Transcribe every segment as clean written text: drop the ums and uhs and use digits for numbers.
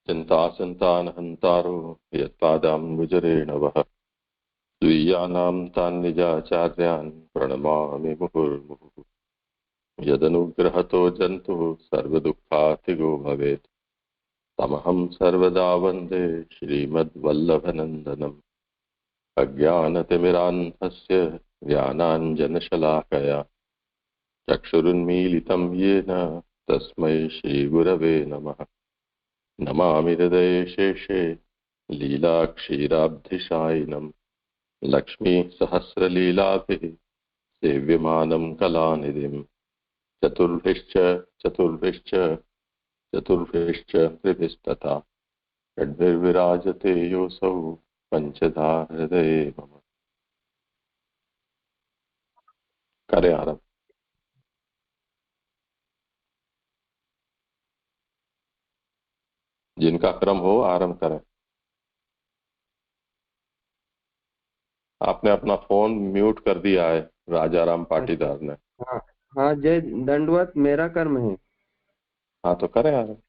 चिन्तासन्तानहन्तारो यत्पादाम्बुजरेणवः स्वीयानां तान् निजाचार्यान् प्रणमामि मुहुर्मुहुः। यदनुग्रहतो जन्तुः सर्वदुःखातिगो भवेत् तमहं सर्वदा वन्दे श्रीमद्वल्लभनन्दनम्। अज्ञानतिमिरान्धस्य ज्ञानाञ्जनशलाकया चक्षुरुन्मीलितं येन तस्मै श्रीगुरवे नमः। नमामि हृदये शेषे लीलाक्षीराब्धिशायिनं लक्ष्मीसहस्रलीलाभिः सेव्यमानं कलानिधिं चतुर्भिश्च त्रिभिस्तथा षड्भिर्विराजते योऽसौ पंचधा हृदये मम। करें आरंभ। जिनका क्रम हो आरंभ करें। आपने अपना फोन म्यूट कर दिया है राजाराम पाटीदार ने। हाँ हाँ, जय दंडवत, मेरा कर्म है। हाँ तो करें आरंभ।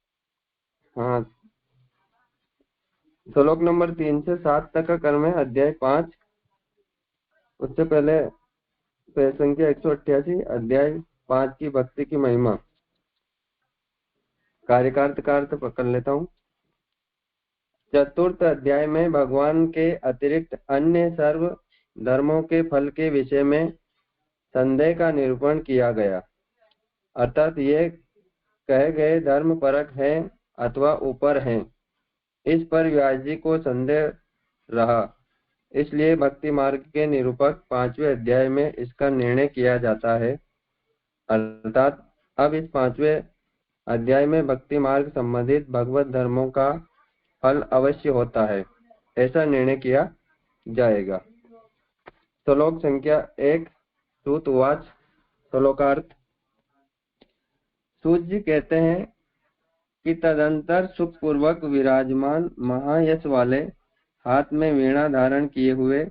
हाँ, श्लोक नंबर 3 से 7 तक का कर्म है, अध्याय 5। उससे पहले संख्या 188, अध्याय 5 की भक्ति की महिमा। कार्यकार्थ का अर्थ पकड़ लेता हूँ। चतुर्थ अध्याय में भगवान के अतिरिक्त अन्य सर्व धर्मों के फल के विषय में संदेह का निरूपण किया गया, अर्थात ये कहे गए धर्म परक है अथवा ऊपर हैं। इस पर व्यास जी को संदेह रहा, इसलिए भक्ति मार्ग के निरूपक 5वें अध्याय में इसका निर्णय किया जाता है। अर्थात अब इस 5वें अध्याय में भक्ति मार्ग संबंधित भगवत धर्मों का फल अवश्य होता है, ऐसा निर्णय किया जाएगा। श्लोक संख्या 1। सूतवाच। श्लोकार्थ। सूत जी कहते हैं कि तदंतर सुखपूर्वक विराजमान महायश वाले हाथ में वीणा धारण किए हुए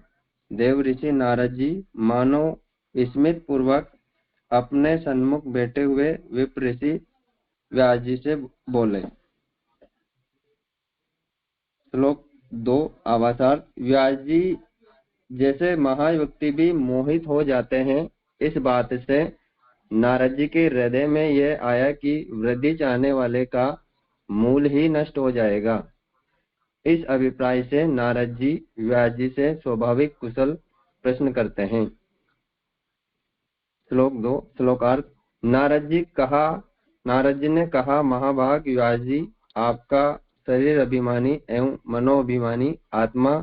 देव ऋषि नारद जी मानो स्मित पूर्वक अपने सन्मुख बैठे हुए विप्र ऋषि व्यास जी से बोले। श्लोक 2 आवासार्थ। व्यास जी जैसे महाव्यक्ति भी मोहित हो जाते हैं, इस बात से नारद जी के हृदय में यह आया कि वृद्धि चाहने वाले का मूल ही नष्ट हो जाएगा। इस अभिप्राय से नारद जी व्यास जी से स्वाभाविक कुशल प्रश्न करते हैं। श्लोक 2 श्लोकार्थ। नारद जी ने कहा, महाभाग व्यास जी, आपका शरीर अभिमानी एवं मनोअभिमानी आत्मा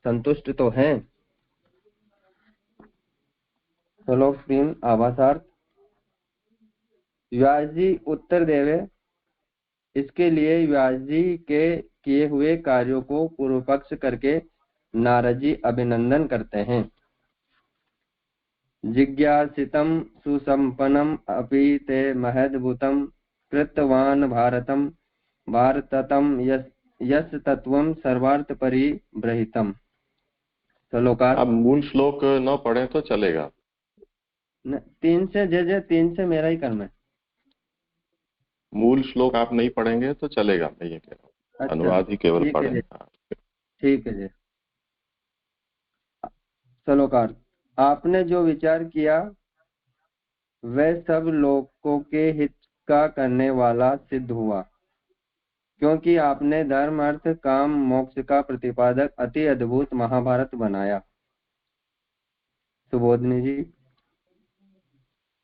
संतुष्ट तो है। श्लोक 3 आभासार्थ। व्यास जी उत्तर देवे। इसके लिए व्यास जी के किए हुए कार्यों को पूर्व पक्ष करके नारद जी अभिनंदन करते हैं। जिज्ञासितं सुसंपन्नम अपि ते महद्भुतं कृतवान् भारतम भारततम यस् तत्वं सर्वार्थ परिबृहितम्। श्लोकार्थ। आप मूल श्लोक न पढ़ें तो चलेगा। 3 से जय 3 से मेरा ही कर्म है। मूल श्लोक आप नहीं पढ़ेंगे तो चलेगा, मैं ये कह रहा हूँ। अच्छा, अनुवाद ही केवल पढ़ें। ठीक है जी। श्लोकार्थ। आपने जो विचार किया वह सब लोगों के हित का करने वाला सिद्ध हुआ, क्योंकि आपने धर्म अर्थ काम मोक्ष का प्रतिपादक अति अद्भुत महाभारत बनाया। सुबोधनी जी,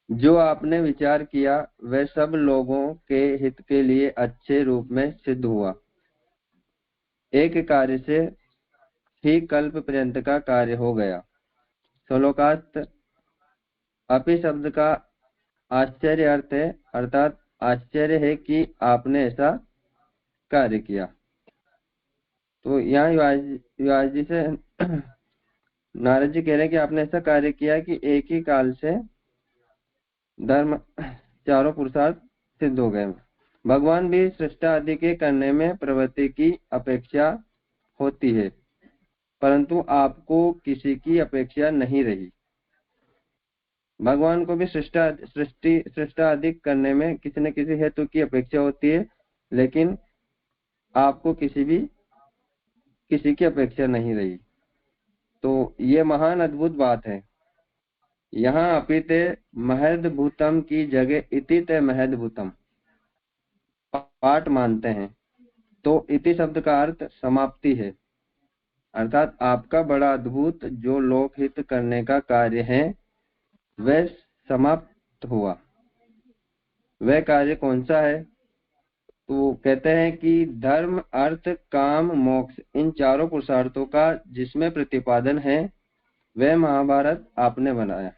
जो आपने विचार किया वह सब लोगों के हित के लिए अच्छे रूप में सिद्ध हुआ। एक कार्य से ही कल्प पर्यंत का कार्य हो गया। श्लोकार्थ। अपि शब्द का आश्चर्य अर्थ है, अर्थात आश्चर्य है कि आपने ऐसा कार्य किया। तो यहाँ व्यास जी से नारद जी कह रहे हैं कि आपने ऐसा कार्य किया कि एक ही काल से धर्म चारों पुरुषार्थ सिद्ध हो गए। भगवान भी सृष्टा आदि के करने में प्रवृत्ति की अपेक्षा होती है, परंतु आपको किसी की अपेक्षा नहीं रही। भगवान को भी सृष्टा आदि करने में किसी न किसी हेतु की अपेक्षा होती है, लेकिन आपको किसी की अपेक्षा नहीं रही। तो ये महान अद्भुत बात है। यहाँ अपिते महद भूतम की जगह इति ते महद भूतम पाठ मानते हैं। तो इति शब्द का अर्थ समाप्ति है, अर्थात आपका बड़ा अद्भुत जो लोकहित करने का कार्य है वह समाप्त हुआ। वह कार्य कौन सा है? तो कहते हैं कि धर्म अर्थ काम मोक्ष इन चारों पुरुषार्थों का जिसमें प्रतिपादन है वह महाभारत आपने बनाया।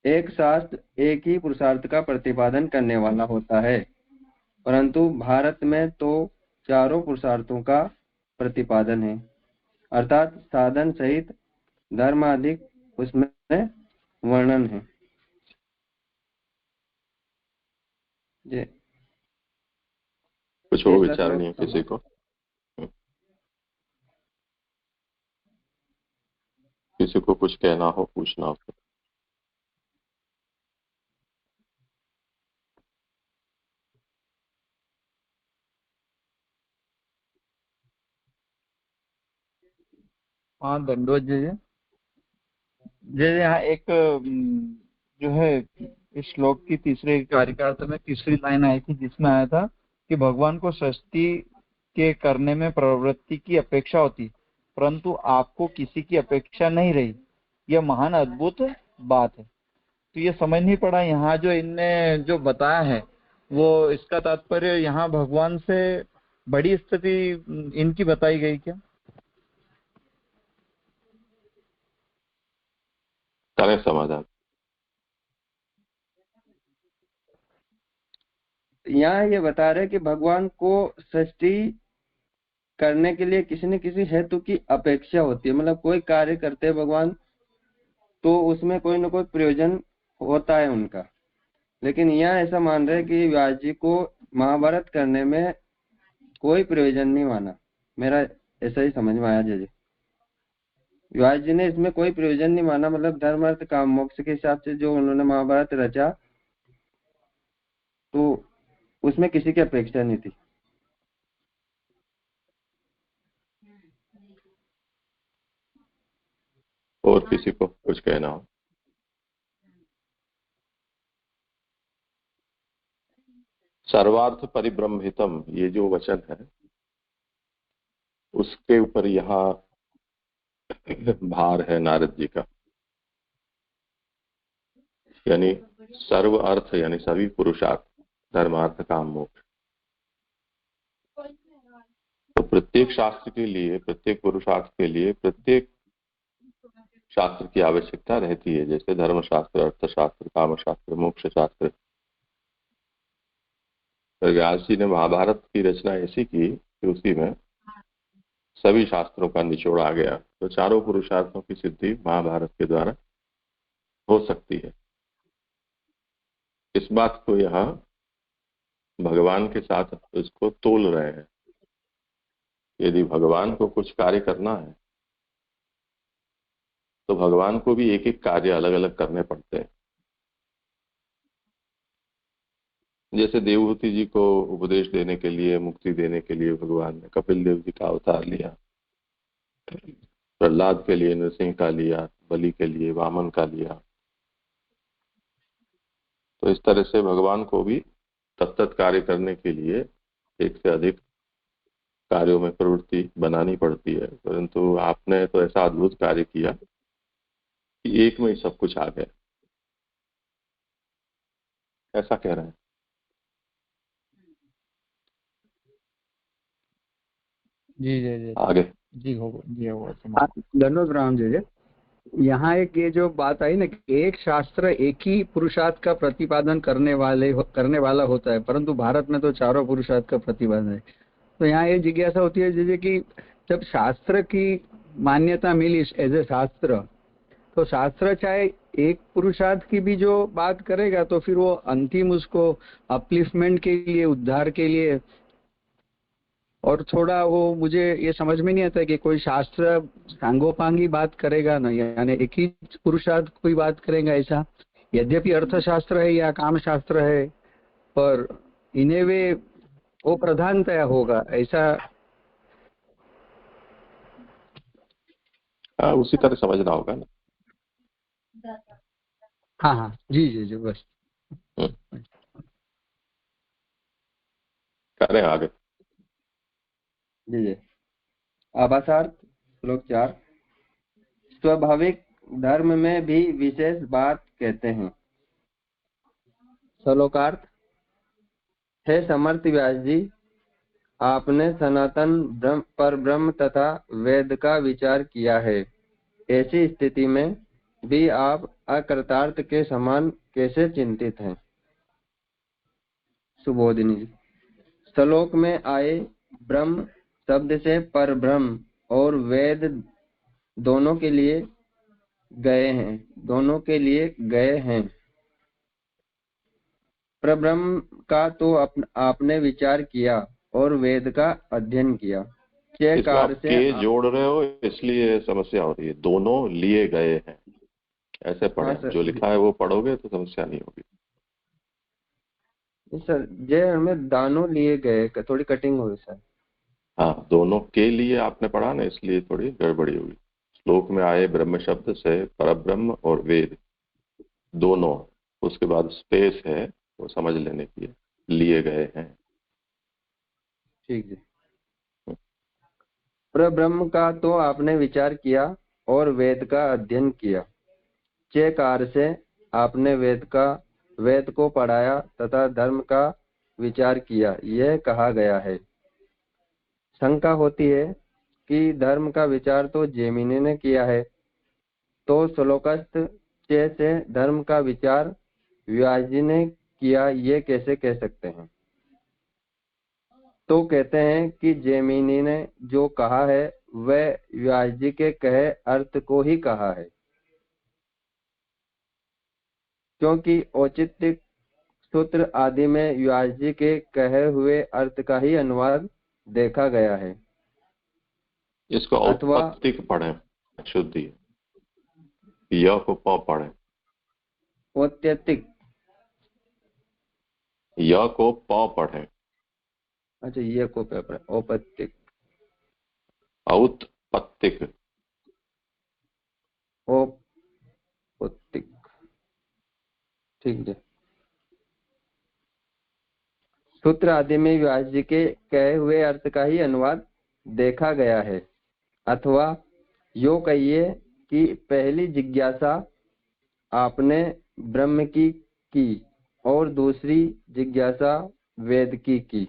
एक शास्त्र एक ही पुरुषार्थ का प्रतिपादन करने वाला होता है, परंतु भारत में तो चारों पुरुषार्थों का प्रतिपादन है, अर्थात साधन सहित धर्माधिक उसमें वर्णन है। जी कुछ और 6 विचार नहीं है श्लोक किसी को? किसी को कुछ कहना हो, पूछना हो तो? हाँ, दंडोत जी जी। यहाँ एक जो है इस श्लोक की तीसरे कारिकार्थ में तीसरी लाइन आई थी जिसमें आया था कि भगवान को सृष्टि के करने में प्रवृत्ति की अपेक्षा होती, परंतु आपको किसी की अपेक्षा नहीं रही। यह महान अद्भुत बात है। तो ये समझ नहीं पड़ा यहाँ जो इनने जो बताया है वो इसका तात्पर्य यहाँ भगवान से बड़ी स्थिति इनकी बताई गई क्या? करें समाधान। यहाँ ये बता रहे कि भगवान को सृष्टि करने के लिए किसी न किसी हेतु की अपेक्षा होती है। मतलब कोई कार्य करते हैं भगवान तो उसमें कोई न कोई प्रयोजन होता है उनका, लेकिन यहाँ ऐसा मान रहे कि व्यास जी को महाभारत करने में कोई प्रयोजन नहीं माना। मेरा ऐसा ही समझ में आया जी। व्यास जी ने इसमें कोई प्रयोजन नहीं माना, मतलब धर्म अर्थ काम मोक्ष के हिसाब से जो उन्होंने महाभारत रचा तो उसमें किसी की अपेक्षा नहीं थी। और किसी को कुछ कहना हो? सर्वार्थ परिब्रह्मितम ये जो वचन है उसके ऊपर यहाँ भार है नारद जी का, यानी सर्व अर्थ यानी सभी पुरुषार्थ धर्मार्थ काम मोक्ष। तो प्रत्येक शास्त्र के लिए, प्रत्येक पुरुषार्थ के लिए प्रत्येक शास्त्र की आवश्यकता रहती है, जैसे धर्मशास्त्र, अर्थशास्त्र, कामशास्त्र, मोक्ष शास्त्र। तो व्यास जी ने महाभारत की रचना ऐसी की कि उसी में सभी शास्त्रों का निचोड़ आ गया। तो चारों पुरुषार्थों की सिद्धि महाभारत के द्वारा हो सकती है। इस बात को यहाँ भगवान के साथ इसको तोल रहे हैं। यदि भगवान को कुछ कार्य करना है तो भगवान को भी एक एक कार्य अलग अलग करने पड़ते हैं। जैसे देवहूति जी को उपदेश देने के लिए, मुक्ति देने के लिए भगवान ने कपिल देव जी का अवतार लिया, प्रहलाद के लिए नरसिंह का लिया, बलि के लिए वामन का लिया। तो इस तरह से भगवान को भी तत्त कार्य करने के लिए एक से अधिक कार्यों में प्रवृत्ति बनानी पड़ती है। परंतु आपने तो ऐसा अद्भुत कार्य किया कि एक में ही सब कुछ आ गया, ऐसा कह रहे हैं। जी जी जी आगे जी होगा धन्यवाद राम जी। यहाँ एक ये जो बात आई ना कि एक शास्त्र एक ही पुरुषार्थ का प्रतिपादन करने वाला होता है, परंतु भारत में तो चारों पुरुषार्थ का प्रतिपादन है। तो यहाँ ये जिज्ञासा होती है जैसे कि जब शास्त्र की मान्यता मिली एज ए शास्त्र, तो शास्त्र चाहे एक पुरुषार्थ की भी जो बात करेगा तो फिर वो अंतिम उसको अपलिफ्टमेंट के लिए, उद्धार के लिए, और थोड़ा वो मुझे ये समझ में नहीं आता कि कोई शास्त्र सांगोपांगी बात करेगा ना, यानी एक ही पुरुषार्थ कोई बात करेगा ऐसा। यद्यपि अर्थशास्त्र है या काम शास्त्र है, पर इन्हें वे वो प्रधानतया होगा ऐसा। हाँ, उसी तरह समझना होगा ना। हाँ हाँ जी जी जी बस। करें आगे। जी जी। आभासार्थ श्लोक 4। स्वाभाविक धर्म में भी विशेष बात कहते हैं। श्लोकार्थ। हे समर्थ व्यास जी, आपने सनातन पर ब्रह्म तथा वेद का विचार किया है। ऐसी स्थिति में भी आप अकृतार्थ के समान कैसे चिंतित हैं? सुबोधिनी जी। श्लोक में आए ब्रह्म शब्द से पर ब्रह्म और वेद दोनों के लिए गए हैं। परब्रह्म का तो आपने विचार किया और वेद का अध्ययन किया। इसमें आप के जोड़ रहे हो इसलिए समस्या हो रही है। दोनों लिए गए हैं ऐसे पढ़े। हाँ, जो लिखा है वो पढ़ोगे तो समस्या नहीं होगी। सर जय हमें दानों लिए गए, थोड़ी कटिंग हुई सर। हाँ, दोनों के लिए आपने पढ़ा ना, इसलिए थोड़ी गड़बड़ी हुई। श्लोक में आए ब्रह्म शब्द से परब्रह्म और वेद दोनों, उसके बाद स्पेस है वो समझ लेने की है, लिए गए हैं। ठीक है। परब्रह्म का तो आपने विचार किया और वेद का अध्ययन किया। चेकार से आपने वेद को पढ़ाया तथा धर्म का विचार किया, यह कहा गया है। शंका होती है कि धर्म का विचार तो जैमिनी ने किया है, तो श्लोकस्थ 6 से धर्म का विचार व्यास जी ने किया, ये कैसे कह सकते हैं? तो कहते हैं कि जैमिनी ने जो कहा है वह व्यास जी के कहे अर्थ को ही कहा है, क्योंकि औचित्य सूत्र आदि में व्यास जी के कहे हुए अर्थ का ही अनुवाद देखा गया है। इसको औत्पत्तिक पढ़े, शुद्धि य को प पढ़े। औत्पत्तिक, य को प पढ़े। अच्छा ये को पेपर औपत्तिक, औत्पत्तिक, औपत्तिक, ठीक है। सूत्र आदि में व्यास जी के कहे हुए अर्थ का ही अनुवाद देखा गया है। अथवा यो कहिए कि पहली जिज्ञासा आपने ब्रह्म की और दूसरी जिज्ञासा वेद की।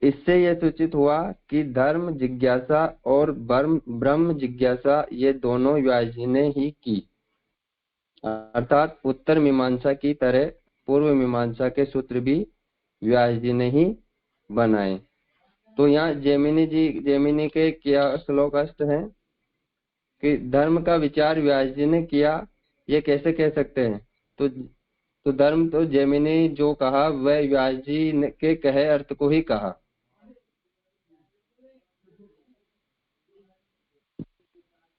इससे यह सूचित हुआ कि धर्म जिज्ञासा और ब्रह्म जिज्ञासा ये दोनों व्यास जी ने ही की, अर्थात उत्तर मीमांसा की तरह पूर्व मीमांसा के सूत्र भी व्यास जी ने ही बनाए। तो यहाँ जैमिनी के क्या श्लोकाष्ट हैं कि धर्म का विचार व्यास जी ने किया, ये कैसे कह सकते हैं? तो धर्म तो जैमिनी जो कहा वह व्यास जी के कहे अर्थ को ही कहा।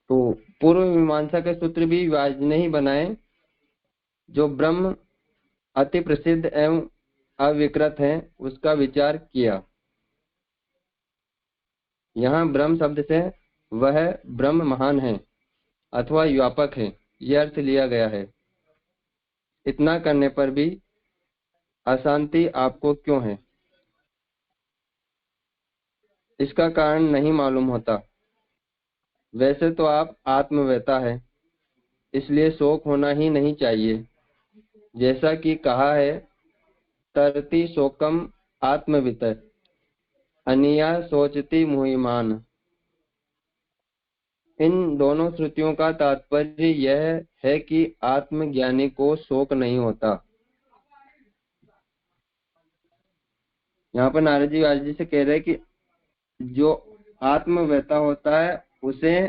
तो पूर्व मीमांसा के सूत्र भी व्यास जी ने ही बनाए। जो ब्रह्म अति प्रसिद्ध एवं अविकृत है उसका विचार किया। यहाँ ब्रह्म शब्द से वह ब्रह्म महान है अथवा व्यापक है, यह अर्थ लिया गया है। इतना करने पर भी अशांति आपको क्यों है? इसका कारण नहीं मालूम होता। वैसे तो आप आत्मवेता है, इसलिए शोक होना ही नहीं चाहिए। जैसा कि कहा है, तरति शोकम आत्मवित अनिया सोचती मुहिमान। इन दोनों श्रुतियों का तात्पर्य यह है कि आत्मज्ञानी को शोक नहीं होता। यहाँ पर नारद जी व्यास जी से कह रहे हैं कि जो आत्मवेता होता है उसे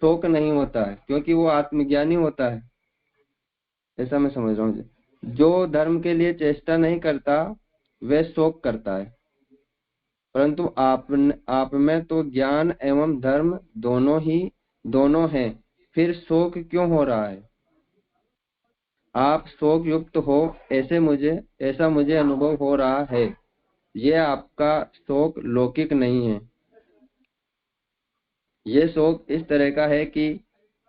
शोक नहीं होता है, क्योंकि वो आत्मज्ञानी होता है। ऐसा मैं समझ रहा हूँ। जो धर्म के लिए चेष्टा नहीं करता वह शोक करता है, परंतु आप में तो ज्ञान एवं धर्म दोनों हैं, फिर शोक क्यों हो रहा है? आप शोक युक्त हो, ऐसा मुझे अनुभव हो रहा है। ये आपका शोक लौकिक नहीं है। ये शोक इस तरह का है कि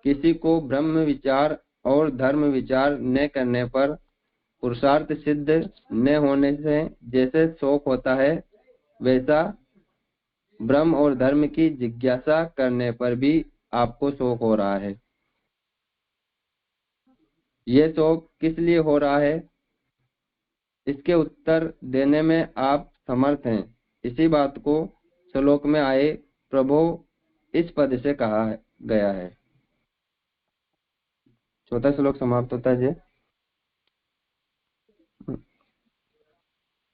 किसी को ब्रह्म विचार और धर्म विचार न करने पर, पुरुषार्थ सिद्ध न होने से जैसे शोक होता है, वैसा ब्रह्म और धर्म की जिज्ञासा करने पर भी आपको शोक हो रहा है। ये शोक किस लिए हो रहा है, इसके उत्तर देने में आप समर्थ हैं। इसी बात को श्लोक में आए प्रभु इस पद से कहा गया है। चौथा श्लोक समाप्त होता है।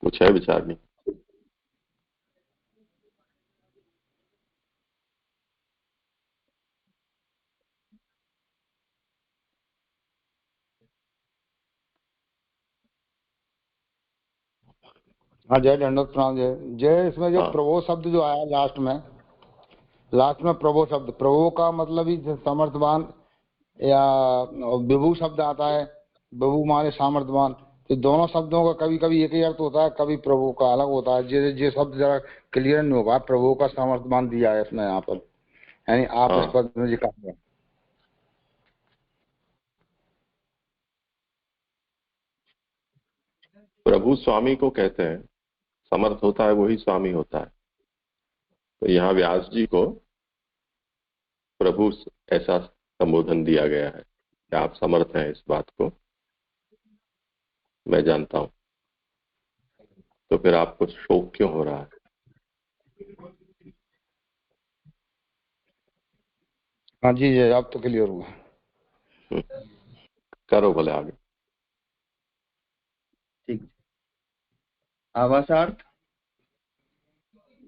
कुछ है विचार नहीं? हाँ जय दंडोत प्रणाम। जय जय। इसमें जो हाँ। प्रभो शब्द जो आया लास्ट में प्रभो शब्द, प्रभो का मतलब ही समर्थवान या विभु शब्द आता है। विभु माने सामर्थवान। तो दोनों शब्दों का कभी कभी एक ही अर्थ होता है, कभी प्रभु का अलग होता है। ये शब्द जरा क्लियर नहीं होगा। प्रभु का सामर्थवान दिया है इसमें यहाँ पर, यानी आप हाँ। इस पद में लिखा है। प्रभु स्वामी को कहते हैं, समर्थ होता है वही स्वामी होता है। तो यहाँ व्यास जी को प्रभु ऐसा संबोधन दिया गया है कि आप समर्थ हैं, इस बात को मैं जानता हूं। तो फिर आपको शोक क्यों हो रहा है? हाँ जी जय, अब तो क्लियर हुआ। करो भले आगे। ठीक। आवासार्थ,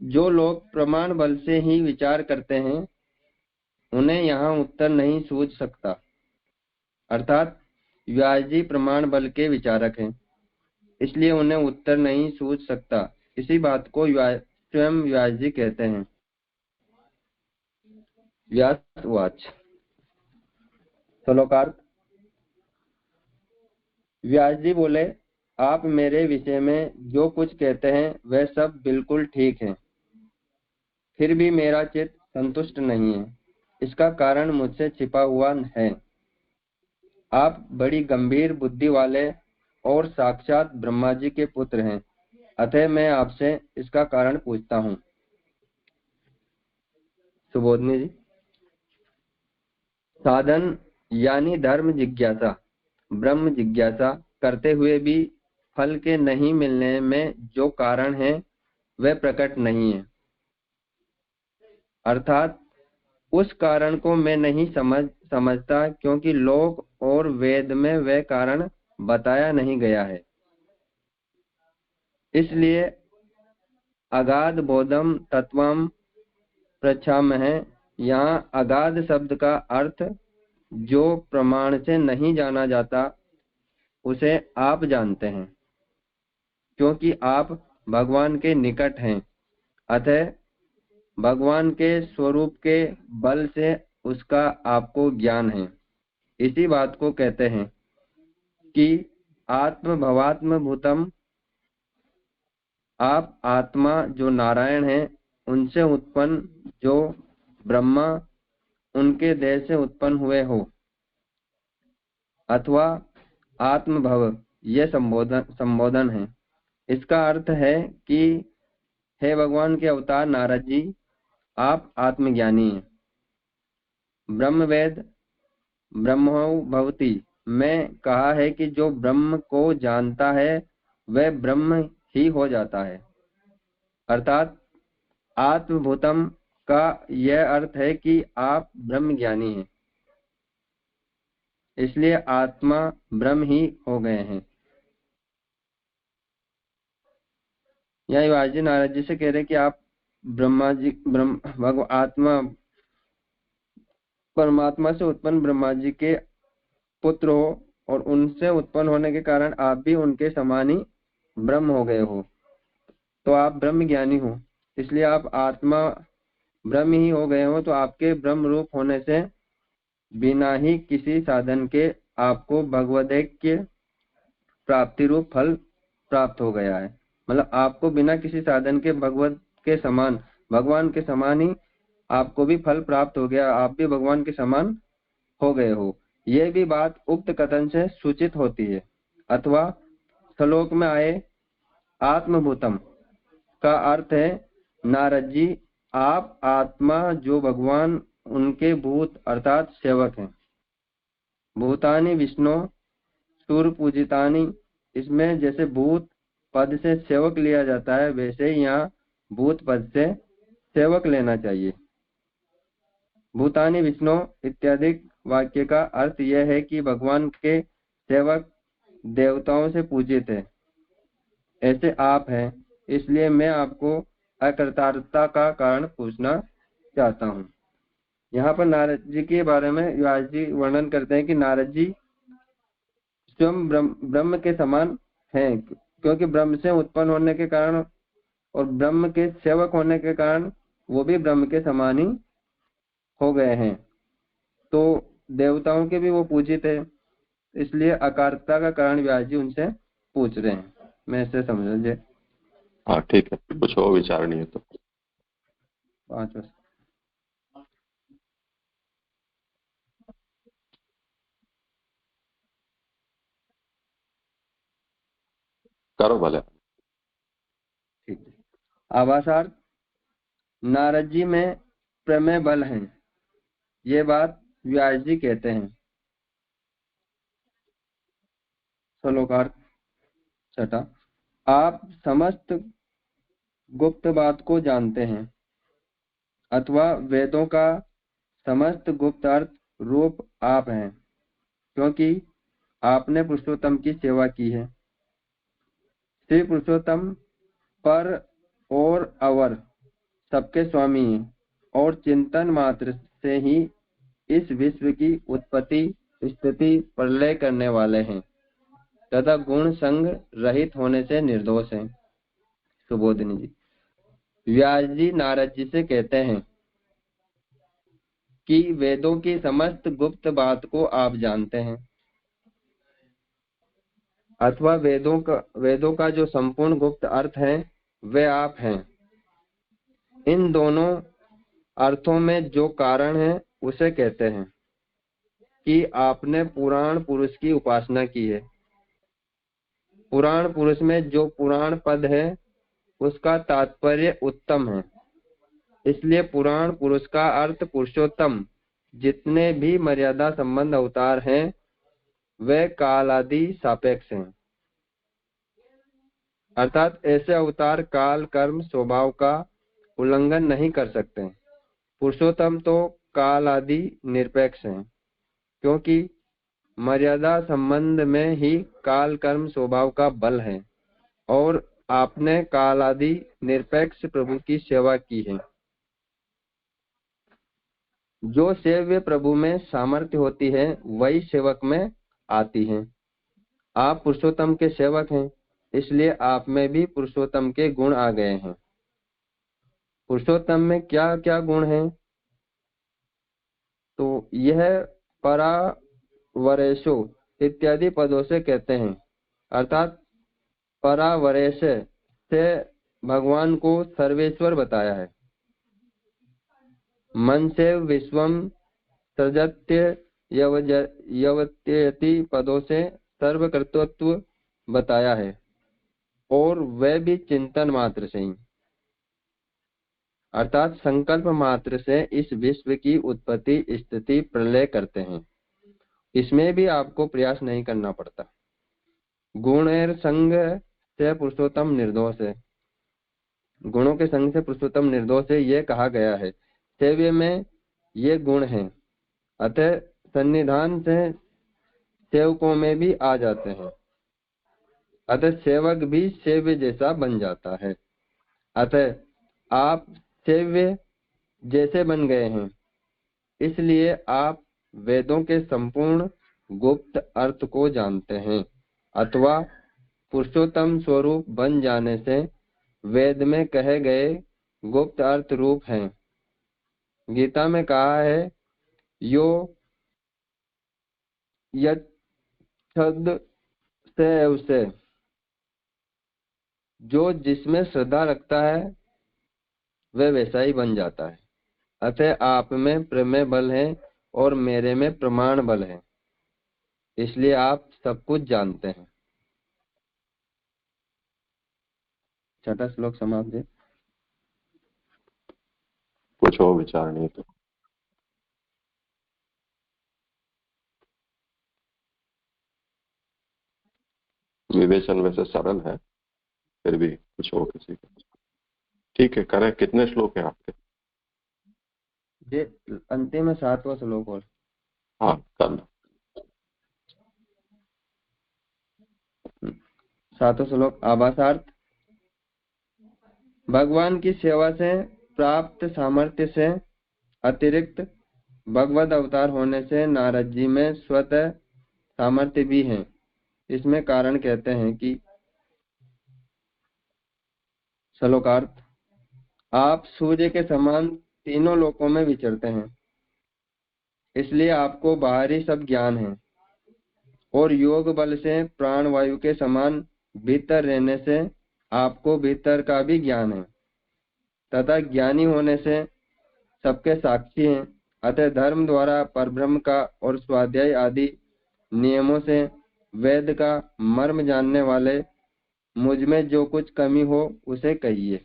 जो लोग प्रमाण बल से ही विचार करते हैं उन्हें यहाँ उत्तर नहीं सूझ सकता। अर्थात व्यास जी प्रमाण बल के विचारक हैं, इसलिए उन्हें उत्तर नहीं सूझ सकता। इसी बात को स्वयं व्यास जी कहते हैं। व्यासवाच। श्लोकार्थ। व्यास जी बोले, आप मेरे विषय में जो कुछ कहते हैं वह सब बिल्कुल ठीक है, फिर भी मेरा चित्त संतुष्ट नहीं है। इसका कारण मुझसे छिपा हुआ है। आप बड़ी गंभीर बुद्धि वाले और साक्षात ब्रह्मा जी के पुत्र हैं, अतः मैं आपसे इसका कारण पूछता हूँ। सुबोधनी जी। साधन यानी धर्म जिज्ञासा, ब्रह्म जिज्ञासा करते हुए भी फल के नहीं मिलने में जो कारण है वह प्रकट नहीं है। अर्थात उस कारण को मैं नहीं समझता, क्योंकि लोक और वेद में वह कारण बताया नहीं गया है। इसलिए अगाध बोधम तत्वम प्रच्छामहे, यहाँ अगाध शब्द का अर्थ जो प्रमाण से नहीं जाना जाता उसे आप जानते हैं, क्योंकि आप भगवान के निकट हैं। अतः भगवान के स्वरूप के बल से उसका आपको ज्ञान है। इसी बात को कहते हैं कि आत्म भवात्म भूतम, आप आत्मा जो नारायण है उनसे उत्पन्न, जो ब्रह्मा उनके देह से उत्पन्न हुए हो, अथवा आत्मभव, ये संबोधन है। इसका अर्थ है कि हे भगवान के अवतार नारद जी, आप आत्मज्ञानी हैं। ब्रह्मवेद ब्रह्मो भवति में कहा है कि जो ब्रह्म को जानता है वह ब्रह्म ही हो जाता है। अर्थात आत्मभूतम का यह अर्थ है कि आप ब्रह्म ज्ञानी हैं, इसलिए आत्मा ब्रह्म ही हो गए हैं। यहाँ व्यास जी नारद जी से कह रहे कि आप आत्मा परमात्मा से उत्पन्न ब्रह्मा जी के पुत्र हो, और उनसे उत्पन्न होने के कारण आप भी उनके समान ही ब्रह्म हो गए हो। तो आप ब्रह्म ज्ञानी हो, इसलिए आप आत्मा ब्रह्म ही हो गए हो। तो आपके ब्रह्म रूप होने से बिना ही किसी साधन के आपको भगवदैक्य प्राप्ति रूप फल प्राप्त हो गया है। मतलब आपको बिना किसी साधन के भगवान के समान ही आपको भी फल प्राप्त हो गया, आप भी भगवान के समान हो गए हो। यह भी बात उक्त कथन से सूचित होती है। अथवा श्लोक में आए आत्मभूतम का अर्थ है नारद जी, आप आत्मा जो भगवान उनके भूत अर्थात सेवक हैं। भूतानि विष्णु सूर पूजितानि, इसमें जैसे भूत पद से सेवक लिया जाता है, वैसे ही यहाँ भूत पद से सेवक लेना चाहिए। भूतानि विष्णु इत्यादि वाक्य का अर्थ यह है कि भगवान के सेवक देवताओं से पूजित है, ऐसे आप हैं। इसलिए मैं आपको अकर्तारता का कारण पूछना चाहता हूँ। यहाँ पर नारद जी के बारे में व्यास जी वर्णन करते हैं कि नारद जी स्वयं ब्रह्म के समान हैं, क्योंकि ब्रह्म से उत्पन्न होने के कारण और ब्रह्म के सेवक होने के कारण वो भी ब्रह्म के समान ही हो गए हैं। तो देवताओं के भी वो पूजित है, इसलिए अकारता का कारण व्यास जी उनसे पूछ रहे हैं। मैं ऐसे समझे। हाँ ठीक है, कुछ और विचार नहीं है तो 5 वर्ष करो भले। ठीक है। आभासार्थ नारद जी में प्रमेय बल है, ये बात व्यास जी कहते हैं। श्लोकार्थ छठा, आप समस्त गुप्त बात को जानते हैं, अथवा वेदों का समस्त गुप्त अर्थ रूप आप हैं, क्योंकि आपने पुरुषोत्तम की सेवा की है। श्री पुरुषोत्तम पर और अवर सबके स्वामी हैं और चिंतन मात्र से ही इस विश्व की उत्पत्ति स्थिति प्रलय करने वाले हैं तथा गुण संग रहित होने से निर्दोष हैं। सुबोधिनी जी, व्यास जी नारद जी से कहते हैं कि वेदों की समस्त गुप्त बात को आप जानते हैं, अथवा वेदों का जो संपूर्ण गुप्त अर्थ है वे आप हैं। इन दोनों अर्थों में जो कारण है उसे कहते हैं कि आपने पुराण पुरुष की उपासना की है। पुराण पुरुष में जो पुराण पद है उसका तात्पर्य उत्तम है, इसलिए पुराण पुरुष का अर्थ पुरुषोत्तम। जितने भी मर्यादा संबंध अवतार हैं वे काल आदि सापेक्ष हैं, अर्थात ऐसे अवतार काल कर्म स्वभाव का उल्लंघन नहीं कर सकते। पुरुषोत्तम तो काल आदि निरपेक्ष हैं, क्योंकि मर्यादा संबंध में ही काल कर्म स्वभाव का बल है और आपने काल आदि निरपेक्ष प्रभु की सेवा की है। जो सेव्य प्रभु में सामर्थ्य होती है वही सेवक में आती है। आप पुरुषोत्तम के सेवक हैं, इसलिए आप में भी पुरुषोत्तम के गुण आ गए हैं। पुरुषोत्तम में क्या क्या गुण हैं? तो यह परावरेशो इत्यादि पदों से कहते हैं, अर्थात परावरेश से भगवान को सर्वेश्वर बताया है। मन से विश्वम सृजत्य यवत्यति पदों से सर्वकर्तृत्व बताया है, और वह भी चिंतन मात्र से ही, अर्थात संकल्प मात्र से इस विश्व की उत्पत्ति स्थिति प्रलय करते हैं। इसमें भी आपको प्रयास नहीं करना पड़ता। गुणेर संग से पुरुषोत्तम निर्दोष है, गुणों के संग से पुरुषोत्तम निर्दोष है, यह कहा गया है। सेव्य में ये गुण हैं, अतः सन्निधान से सेवकों में भी आ जाते हैं, अतः सेवक भी सेव्य जैसा बन जाता है। अतः आप सेव्य जैसे बन गए हैं, इसलिए आप वेदों के संपूर्ण गुप्त अर्थ को जानते हैं, अथवा पुरुषोत्तम स्वरूप बन जाने से वेद में कहे गए गुप्त अर्थ रूप हैं। गीता में कहा है, यो शब्द से उसे जो जिसमें श्रद्धा रखता है वह वैसा ही बन जाता है। अतः आप में प्रमेय बल है और मेरे में प्रमाण बल है, इसलिए आप सब कुछ जानते हैं। छठा श्लोक समाप्त है। कुछ और विचार नहीं तो विवेचन वैसे सरल है, फिर भी कुछ और किसी का। ठीक है, करें। कितने श्लोक हैं आपके? ये अंतिम में 7वां श्लोक और। हाँ, कर लो। 7वां श्लोक आभासार्थ। भगवान की सेवा से प्राप्त सामर्थ्य से अतिरिक्त भगवत अवतार होने से नारद जी में स्वतः सामर्थ्य भी है। इसमें कारण कहते हैं कि श्लोकार्थ, आप सूर्य के समान तीनों लोकों में विचरते हैं, इसलिए आपको बाहरी सब ज्ञान है, और योग बल से प्राण वायु के समान भीतर रहने से आपको भीतर का भी ज्ञान है, तथा ज्ञानी होने से सबके साक्षी हैं। अतः धर्म द्वारा परब्रह्म का और स्वाध्याय आदि नियमों से वेद का मर्म जानने वाले मुझ में जो कुछ कमी हो उसे कहिए।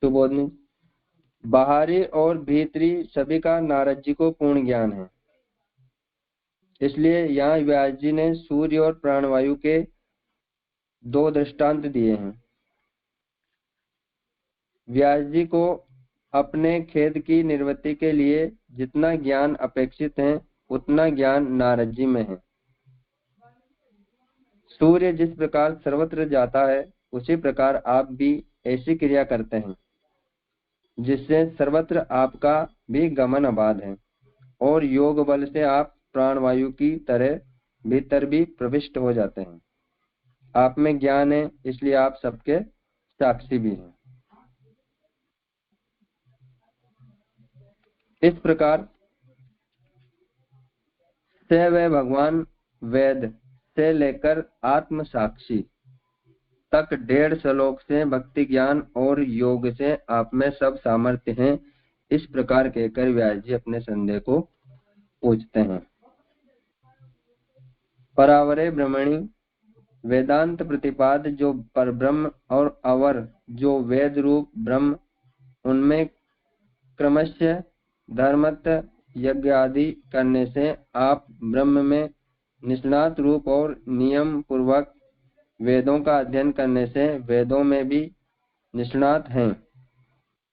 सुबोधनी, बाहरी और भीतरी सभी का नारद जी को पूर्ण ज्ञान है, इसलिए यहाँ व्यास जी ने सूर्य और प्राणवायु के 2 दृष्टांत दिए हैं। व्यास जी को अपने खेद की निवृत्ति के लिए जितना ज्ञान अपेक्षित है उतना ज्ञान नारद जी में है। सूर्य जिस प्रकार सर्वत्र जाता है उसी प्रकार आप भी ऐसी क्रिया करते हैं जिससे सर्वत्र आपका भी गमन अबाध है, और योग बल से आप प्राणवायु की तरह भीतर भी प्रविष्ट हो जाते हैं। आप में ज्ञान है, इसलिए आप सबके साक्षी भी हैं। इस प्रकार से वह भगवान वेद से लेकर आत्म साक्षी तक 1.5 श्लोक से भक्ति ज्ञान और योग से आप में सब सामर्थ्य हैं, इस प्रकार कहकर व्यास जी अपने संदेह को पूछते हैं। परावरे ब्रह्मणि वेदांत प्रतिपाद जो परब्रह्म और अवर जो वेद रूप ब्रह्म, उनमें क्रमशः धर्मत यज्ञ आदि करने से आप ब्रह्म में निष्णात रूप और नियम पूर्वक वेदों का अध्ययन करने से वेदों में भी निष्णात हैं।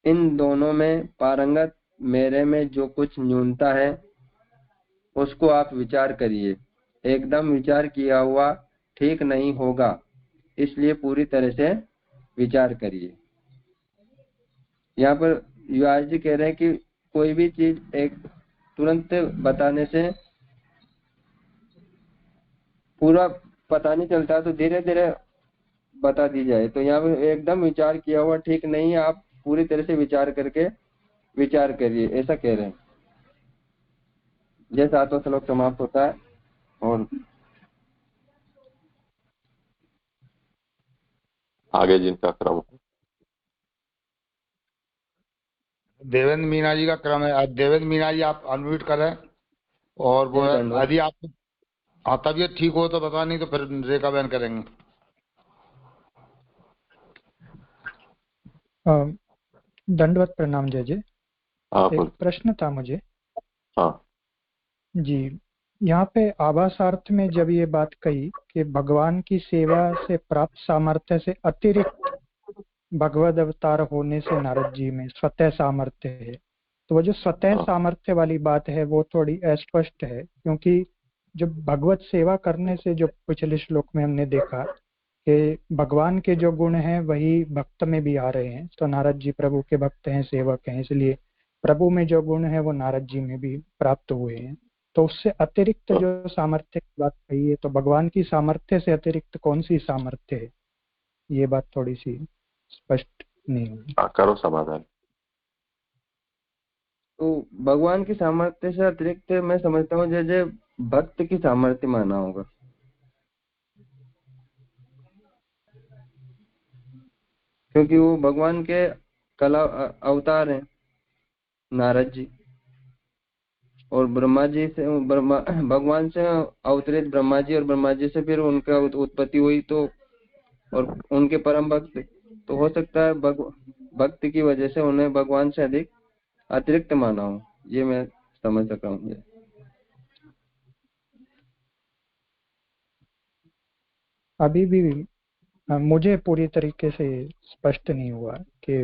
इन दोनों में पारंगत मेरे में जो कुछ न्यूनता है उसको आप विचार करिए। एकदम विचार किया हुआ ठीक नहीं होगा, इसलिए पूरी तरह से विचार करिए। यहाँ पर व्यास जी कह रहे हैं कि कोई भी चीज एक तुरंत बताने से पूरा पता नहीं चलता, तो धीरे धीरे बता दी जाए। तो यहाँ पर एकदम विचार किया हुआ ठीक नहीं है, आप पूरी तरह से विचार करके विचार करिए, ऐसा कह रहे हैं। यह 7वां श्लोक समाप्त होता है। और आगे जिनका क्रम है, देवेंद्र मीना जी का क्रम है। आज देवेंद्र मीना जी आप अनम्यूट करें, और वो यदि आप तबीयत ठीक हो तो बता, नहीं तो फिर रेखा बहन करेंगे। दंडवत प्रणाम जय जय। एक बोल। प्रश्न था मुझे। हाँ जी, यहाँ पे आभासार्थ में जब ये बात कही कि भगवान की सेवा से प्राप्त सामर्थ्य से अतिरिक्त भगवद अवतार होने से नारद जी में स्वतः सामर्थ्य है, तो वो जो स्वतः सामर्थ्य वाली बात है वो थोड़ी अस्पष्ट है, क्योंकि जब भगवत सेवा करने से जो पिछले श्लोक में हमने देखा कि भगवान के जो गुण हैं वही भक्त में भी आ रहे हैं, तो नारद जी प्रभु के भक्त हैं, सेवक हैं, इसलिए प्रभु में जो गुण है वो नारद जी में भी प्राप्त हुए हैं। तो उससे अतिरिक्त जो सामर्थ्य की बात कही है, तो भगवान की सामर्थ्य से अतिरिक्त कौन सी सामर्थ्य है, ये बात थोड़ी सी स्पष्ट नहीं हुई। करो समाधान। तो भगवान की सामर्थ्य से अतिरिक्त मैं समझता हूँ जैसे भक्त की सामर्थ्य माना होगा, क्योंकि वो भगवान के कला अवतार हैं, नारद जी, और ब्रह्मा जी से भगवान से अवतरित ब्रह्मा जी, और ब्रह्मा जी से फिर उनका उत्पत्ति हुई, तो और उनके परम भक्त, तो हो सकता है भक्त की वजह से उन्हें भगवान से अधिक अतिरिक्त माना हो, ये मैं समझ सका हूँ। अभी भी मुझे पूरी तरीके से स्पष्ट नहीं हुआ कि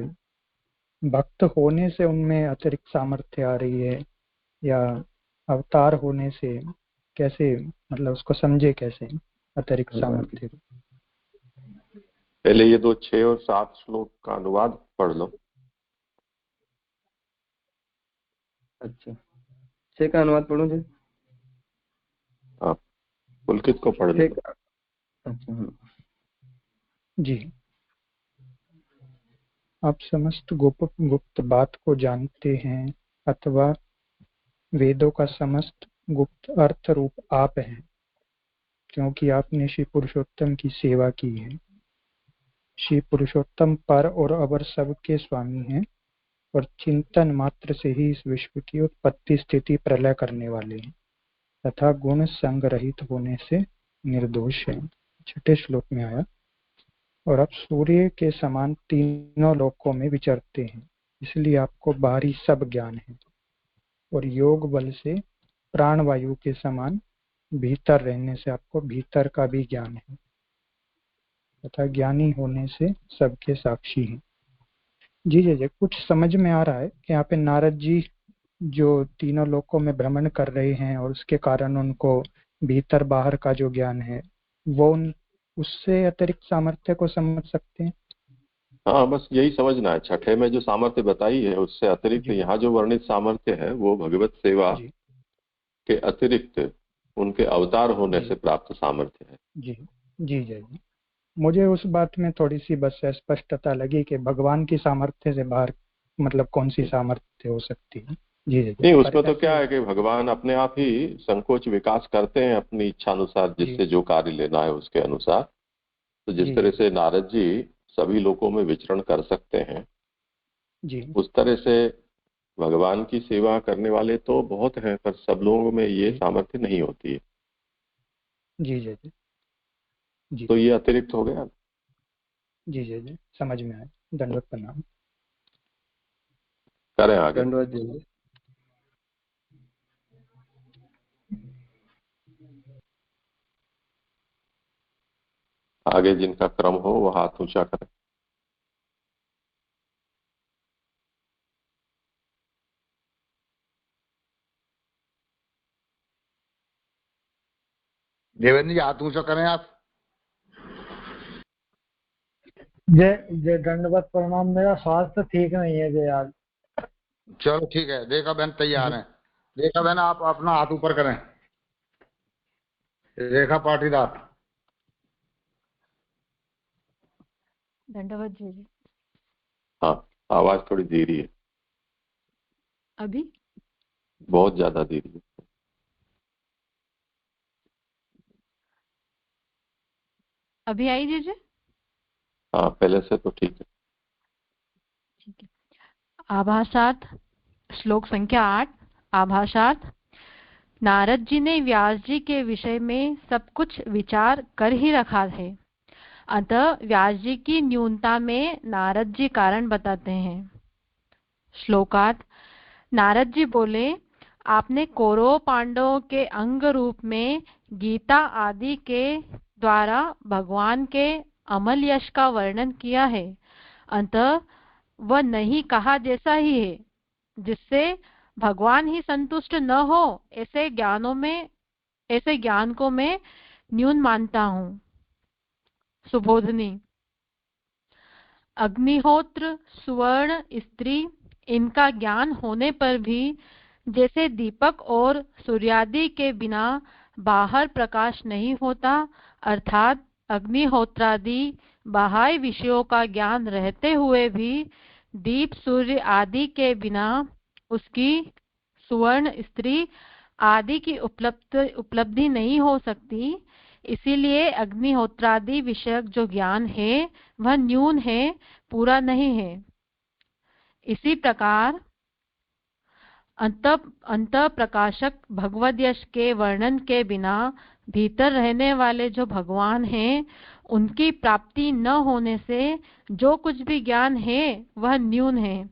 भक्त होने से उनमें अतिरिक्त सामर्थ्य आ रही है या अवतार होने से, कैसे मतलब उसको समझे कैसे अतिरिक्त सामर्थ्य। पहले ये 2, 6 और 7 श्लोक का अनुवाद पढ़ लो। अच्छा, 6 का अनुवाद पढ़ूं जी? हाँ, पुलकित को पढ़ लो। अच्छा जी, आप समस्त गुप्त बात को जानते हैं, अथवा वेदों का समस्त गुप्त अर्थ रूप आप हैं, क्योंकि आपने श्री पुरुषोत्तम की सेवा की है। श्री पुरुषोत्तम पर और अवर सबके स्वामी हैं और चिंतन मात्र से ही इस विश्व की उत्पत्ति स्थिति प्रलय करने वाले हैं तथा गुण संग रहित होने से निर्दोष हैं। 6ठे श्लोक में आया, और आप सूर्य के समान तीनों लोकों में विचरते हैं, इसलिए आपको बाहरी सब ज्ञान है, और योग बल से प्राणवायु के समान भीतर रहने से आपको भीतर का भी ज्ञान है तथा ज्ञानी होने से सबके साक्षी हैं। जी जी जी, कुछ समझ में आ रहा है कि यहाँ पे नारद जी जो तीनों लोकों में भ्रमण कर रहे हैं और उसके कारण उनको भीतर बाहर का जो ज्ञान है वो उससे अतिरिक्त सामर्थ्य को समझ सकते हैं। हाँ, बस यही समझना है। 6ठे में जो सामर्थ्य बताई है उससे अतिरिक्त यहाँ जो वर्णित सामर्थ्य है वो भगवत सेवा के अतिरिक्त उनके अवतार होने से प्राप्त सामर्थ्य है। जी जी जी जी, मुझे उस बात में थोड़ी सी बस स्पष्टता लगी कि भगवान की सामर्थ्य से बाहर मतलब कौन सी सामर्थ्य हो सकती है। जी जी, नहीं, उसमें तो क्या है कि भगवान अपने आप ही संकोच विकास करते हैं अपनी इच्छा अनुसार, जिससे जो कार्य लेना है उसके अनुसार। तो जिस तरह से नारद जी सभी लोगों में विचरण कर सकते हैं जी, उस तरह से भगवान की सेवा करने वाले तो बहुत हैं, पर सब लोगों में ये सामर्थ्य नहीं होती है। जी जी जी जी, तो ये अतिरिक्त हो गया। जी जी जी, समझ में आया। दंडवत प्रणाम। करें आगे। दंडवत जी। आगे जिनका क्रम हो वो हाथ ऊंचा करें। देवेंद्र जी हाथ ऊंचा करें आप। जय जय, दंडवत प्रणाम। मेरा स्वास्थ्य ठीक नहीं है जय आज। चलो ठीक है, रेखा बहन तैयार है। रेखा बहन आप अपना हाथ ऊपर करें। रेखा पाटीदार। दंडवत जी। हाँ, आवाज थोड़ी धीरे है। अभी बहुत ज्यादा धीरे है। अभी आई जीजिए। हाँ, पहले से तो ठीक है। ठीक है। आभासार्थ श्लोक संख्या 8। आभासार्थ, नारद जी ने व्यास जी के विषय में सब कुछ विचार कर ही रखा है, अतः व्यास जी की न्यूनता में नारद जी कारण बताते हैं। श्लोकार्थ, नारद जी बोले, आपने कौरव पांडवों के अंग रूप में गीता आदि के द्वारा भगवान के अमल यश का वर्णन किया है, अतः वह नहीं कहा जैसा ही है, जिससे भगवान ही संतुष्ट न हो ऐसे ज्ञान को मैं न्यून मानता हूँ। सुबोधनी, अग्निहोत्र, सुवर्ण, स्त्री, इनका ज्ञान होने पर भी जैसे दीपक और सूर्यादि के बिना बाहर प्रकाश नहीं होता, अर्थात अग्निहोत्रादि बाह्य विषयों का ज्ञान रहते हुए भी दीप सूर्य आदि के बिना उसकी सुवर्ण स्त्री आदि की उपलब्धि नहीं हो सकती। इसीलिए अग्निहोत्रादि विषयक जो ज्ञान है वह न्यून है, पूरा नहीं है। इसी प्रकार अंत प्रकाशक भगवद यश के वर्णन के बिना भीतर रहने वाले जो भगवान हैं उनकी प्राप्ति न होने से जो कुछ भी ज्ञान है वह न्यून है।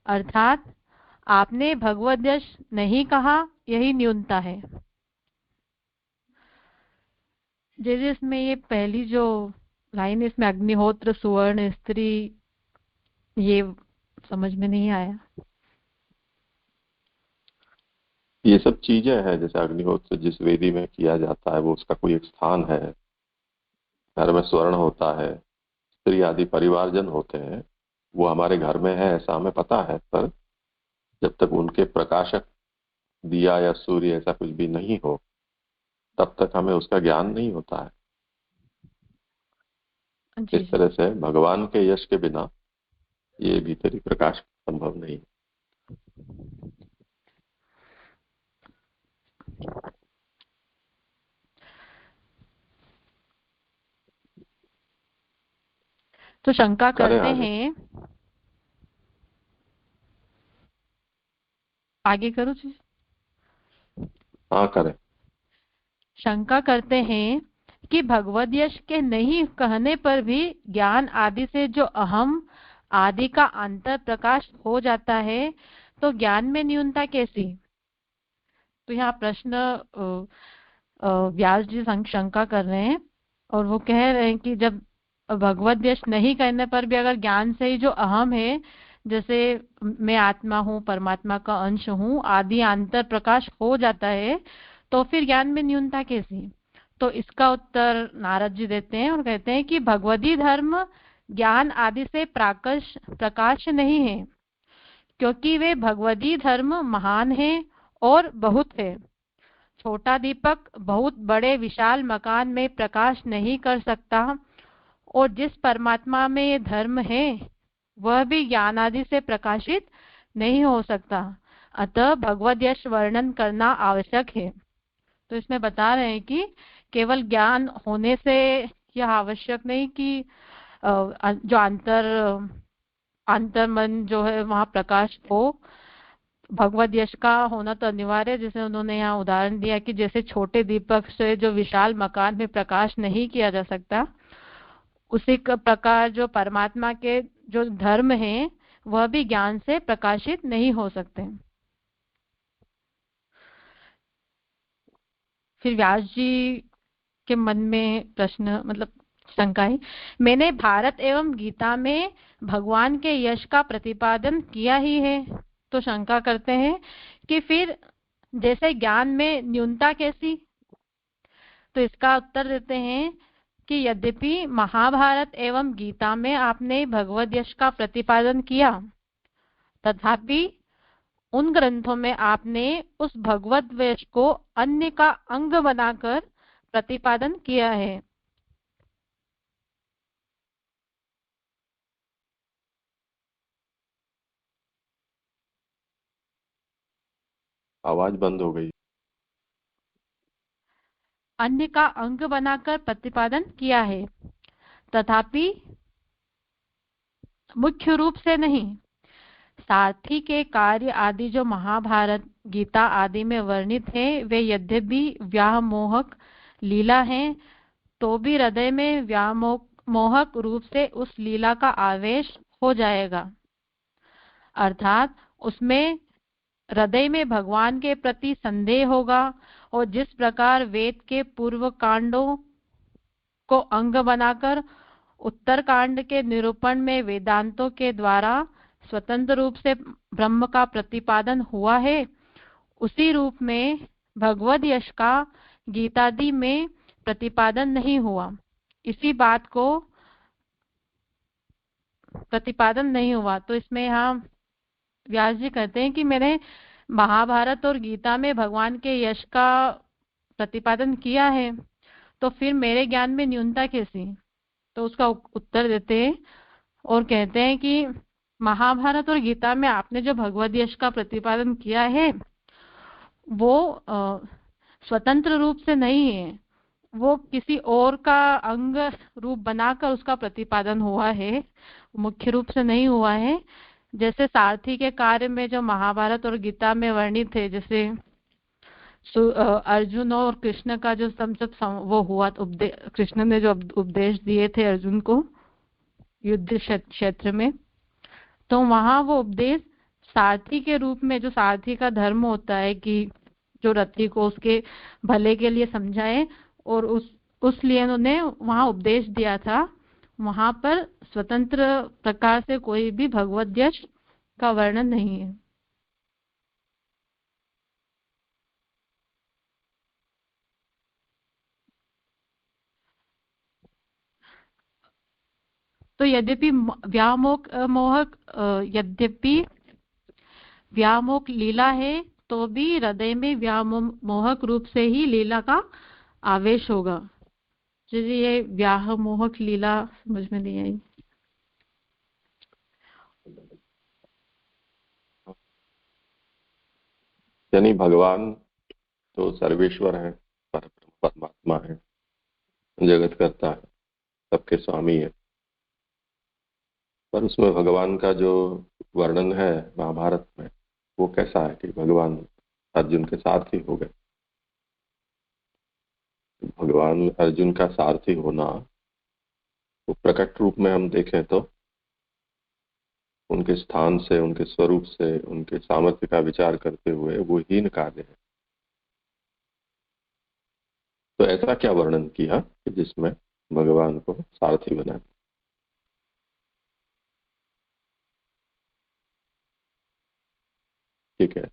अर्थात आपने भगवद यश नहीं कहा, यही न्यूनता है। जैसे इसमें ये पहली जो लाइन है इसमें अग्निहोत्र सुवर्ण स्त्री, ये समझ में नहीं आया। ये सब चीजें हैं, जैसे अग्निहोत्र जिस वेदी में किया जाता है वो उसका कोई एक स्थान है, घर में स्वर्ण होता है, स्त्री आदि परिवारजन होते हैं, वो हमारे घर में है ऐसा हमें पता है, पर जब तक उनके प्रकाशक दिया या सूर्य ऐसा कुछ भी नहीं हो तब तक हमें उसका ज्ञान नहीं होता है। इस तरह से भगवान के यश के बिना ये भीतरी प्रकाश संभव नहीं है। तो शंका करते हैं, आगे करो जी। हाँ करें। शंका करते हैं कि भगवद यश के नहीं कहने पर भी ज्ञान आदि से जो अहम आदि का अंतर प्रकाश हो जाता है, तो ज्ञान में न्यूनता कैसी? तो यहाँ प्रश्न व्यास जी शंका कर रहे हैं और वो कह रहे हैं कि जब भगवद यश नहीं कहने पर भी अगर ज्ञान से ही जो अहम है, जैसे मैं आत्मा हूँ, परमात्मा का अंश हूँ आदि अंतर प्रकाश हो जाता है, तो फिर ज्ञान में न्यूनता कैसी? तो इसका उत्तर नारद जी देते हैं और कहते हैं कि भगवदी धर्म ज्ञान आदि से प्रकाश नहीं है, क्योंकि वे भगवदी धर्म महान है और बहुत है। छोटा दीपक बहुत बड़े विशाल मकान में प्रकाश नहीं कर सकता, और जिस परमात्मा में ये धर्म है वह भी ज्ञान आदि से प्रकाशित नहीं हो सकता। अतः भगवद यश वर्णन करना आवश्यक है। तो इसमें बता रहे हैं कि केवल ज्ञान होने से यह आवश्यक नहीं कि जो अंतर मन जो है वहाँ प्रकाश हो, भगवद यश का होना तो अनिवार्य। जैसे उन्होंने यहाँ उदाहरण दिया कि जैसे छोटे दीपक से जो विशाल मकान में प्रकाश नहीं किया जा सकता, उसी प्रकार जो परमात्मा के जो धर्म है वह भी ज्ञान से प्रकाशित नहीं हो सकते। फिर व्यास जी के मन में प्रश्न मतलब शंका है, मैंने भारत एवं गीता में भगवान के यश का प्रतिपादन किया ही है, तो शंका करते हैं कि फिर जैसे ज्ञान में न्यूनता कैसी? तो इसका उत्तर देते हैं कि यद्यपि महाभारत एवं गीता में आपने भगवद यश का प्रतिपादन किया, तथापि उन ग्रंथों में आपने उस भगवद यश को अन्य का अंग बनाकर प्रतिपादन किया है। आवाज बंद हो गई। अन्य का अंग बनाकर प्रतिपादन किया है, तथापि मुख्य रूप से नहीं। सारथी के कार्य आदि जो महाभारत गीता आदि में वर्णित है, वे यद्यपि व्यामोहक लीला हैं, तो भी हृदय में व्यामोहक रूप से उस लीला का आवेश हो जाएगा। अर्थात उसमें हृदय में भगवान के प्रति संदेह होगा, और जिस प्रकार वेद के पूर्व कांडों को अंग बनाकर उत्तर कांड के निरूपण में वेदांतों के द्वारा स्वतंत्र रूप से ब्रह्म का प्रतिपादन हुआ है, उसी रूप में भगवद यश का गीतादि में प्रतिपादन नहीं हुआ। इसी बात को प्रतिपादन नहीं हुआ। तो इसमें यहाँ व्यास जी कहते हैं कि मैंने महाभारत और गीता में भगवान के यश का प्रतिपादन किया है, तो फिर मेरे ज्ञान में न्यूनता कैसी? तो उसका उत्तर देते हैं और कहते हैं कि महाभारत और गीता में आपने जो भगवद यश का प्रतिपादन किया है वो स्वतंत्र रूप से नहीं है, वो किसी और का अंग रूप बनाकर उसका प्रतिपादन हुआ है, मुख्य रूप से नहीं हुआ है। जैसे सारथी के कार्य में जो महाभारत और गीता में वर्णित है, जैसे अर्जुन और कृष्ण का जो वो हुआ, कृष्ण ने जो उपदेश दिए थे अर्जुन को युद्ध क्षेत्र में, तो वहां वो उपदेश सारथी के रूप में, जो सारथी का धर्म होता है कि जो रथी को उसके भले के लिए समझाए, और उस लिए उन्होंने वहां उपदेश दिया था। वहां पर स्वतंत्र प्रकार से कोई भी भगवद यश का वर्णन नहीं है। तो यद्यपि व्यामोह लीला है, तो भी हृदय में व्यामोहक रूप से ही लीला का आवेश होगा। ये व्यामोहक लीला समझ में नहीं आई। यानी भगवान तो सर्वेश्वर है, परमात्मा है, जगत करता है, सबके स्वामी है, पर उसमें भगवान का जो वर्णन है महाभारत में वो कैसा है कि भगवान अर्जुन के सारथी हो गए। भगवान अर्जुन का सारथी होना वो प्रकट रूप में हम देखें तो उनके स्थान से, उनके स्वरूप से, उनके सामर्थ्य का विचार करते हुए वो हीन कार्य है। तो ऐसा क्या वर्णन किया कि जिसमें भगवान को सारथी बना। ठीक है।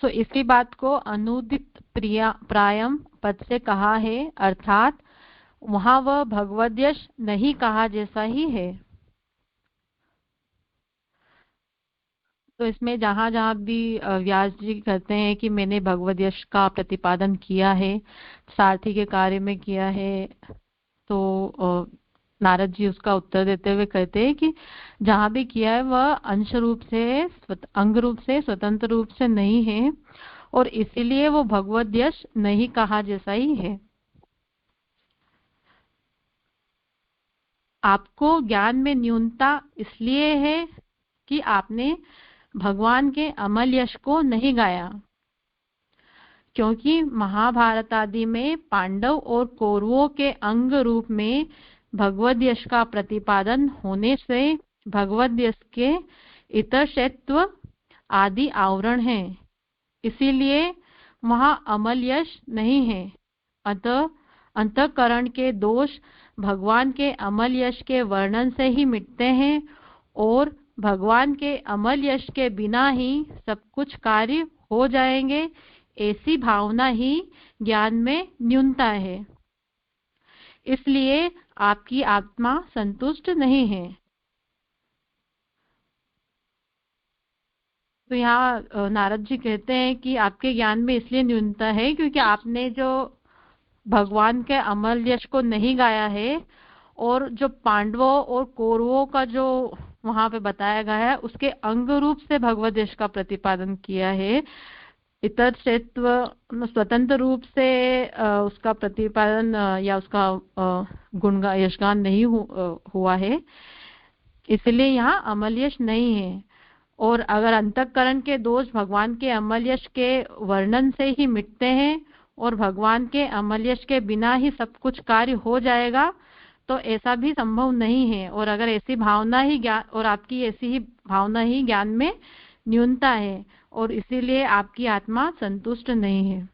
सो इसी बात को अनुदित प्रायम पद से कहा है, अर्थात वहां वह भगवद यश नहीं कहा जैसा ही है। तो इसमें जहां जहां भी व्यास जी कहते हैं कि मैंने भगवद यश का प्रतिपादन किया है, सारथी के कार्य में किया है, तो नारद जी उसका उत्तर देते हुए कहते हैं कि जहां भी किया है वह अंश रूप से, अंग रूप से, स्वतंत्र रूप से नहीं है, और इसीलिए वो भगवद यश नहीं कहा जैसा ही है। आपको ज्ञान में न्यूनता इसलिए है कि आपने भगवान के अमल यश को नहीं गाया, क्योंकि महाभारत आदि में पांडव और कौरवों के अंग रूप में भगवद यश का प्रतिपादन होने से भगवद यश के इतरशत्व आदि आवरण हैं, इसीलिए वहां अमल यश नहीं है। अतः अंतःकरण के दोष भगवान के अमल यश के वर्णन से ही मिटते हैं, और भगवान के अमल यश के बिना ही सब कुछ कार्य हो जाएंगे, ऐसी भावना ही ज्ञान में न्यूनता है। इसलिए आपकी आत्मा संतुष्ट नहीं है। तो यहाँ नारद जी कहते हैं कि आपके ज्ञान में इसलिए न्यूनता है क्योंकि आपने जो भगवान के अमल यश को नहीं गाया है, और जो पांडवों और कौरवों का जो वहां पे बताया गया है उसके अंग रूप से भगवद यश का प्रतिपादन किया है। इतर क्षेत्र स्वतंत्र रूप से उसका प्रतिपादन या उसका गुणगान यशगान नहीं हुआ है, इसलिए यहाँ अमल यश नहीं है। और अगर अंतःकरण के दोष भगवान के अमल यश के वर्णन से ही मिटते हैं और भगवान के अमल यश के बिना ही सब कुछ कार्य हो जाएगा, तो ऐसा भी संभव नहीं है। और अगर ऐसी भावना ही ज्ञान, और आपकी ऐसी ही भावना ही ज्ञान में न्यूनता है, और इसीलिए आपकी आत्मा संतुष्ट नहीं है।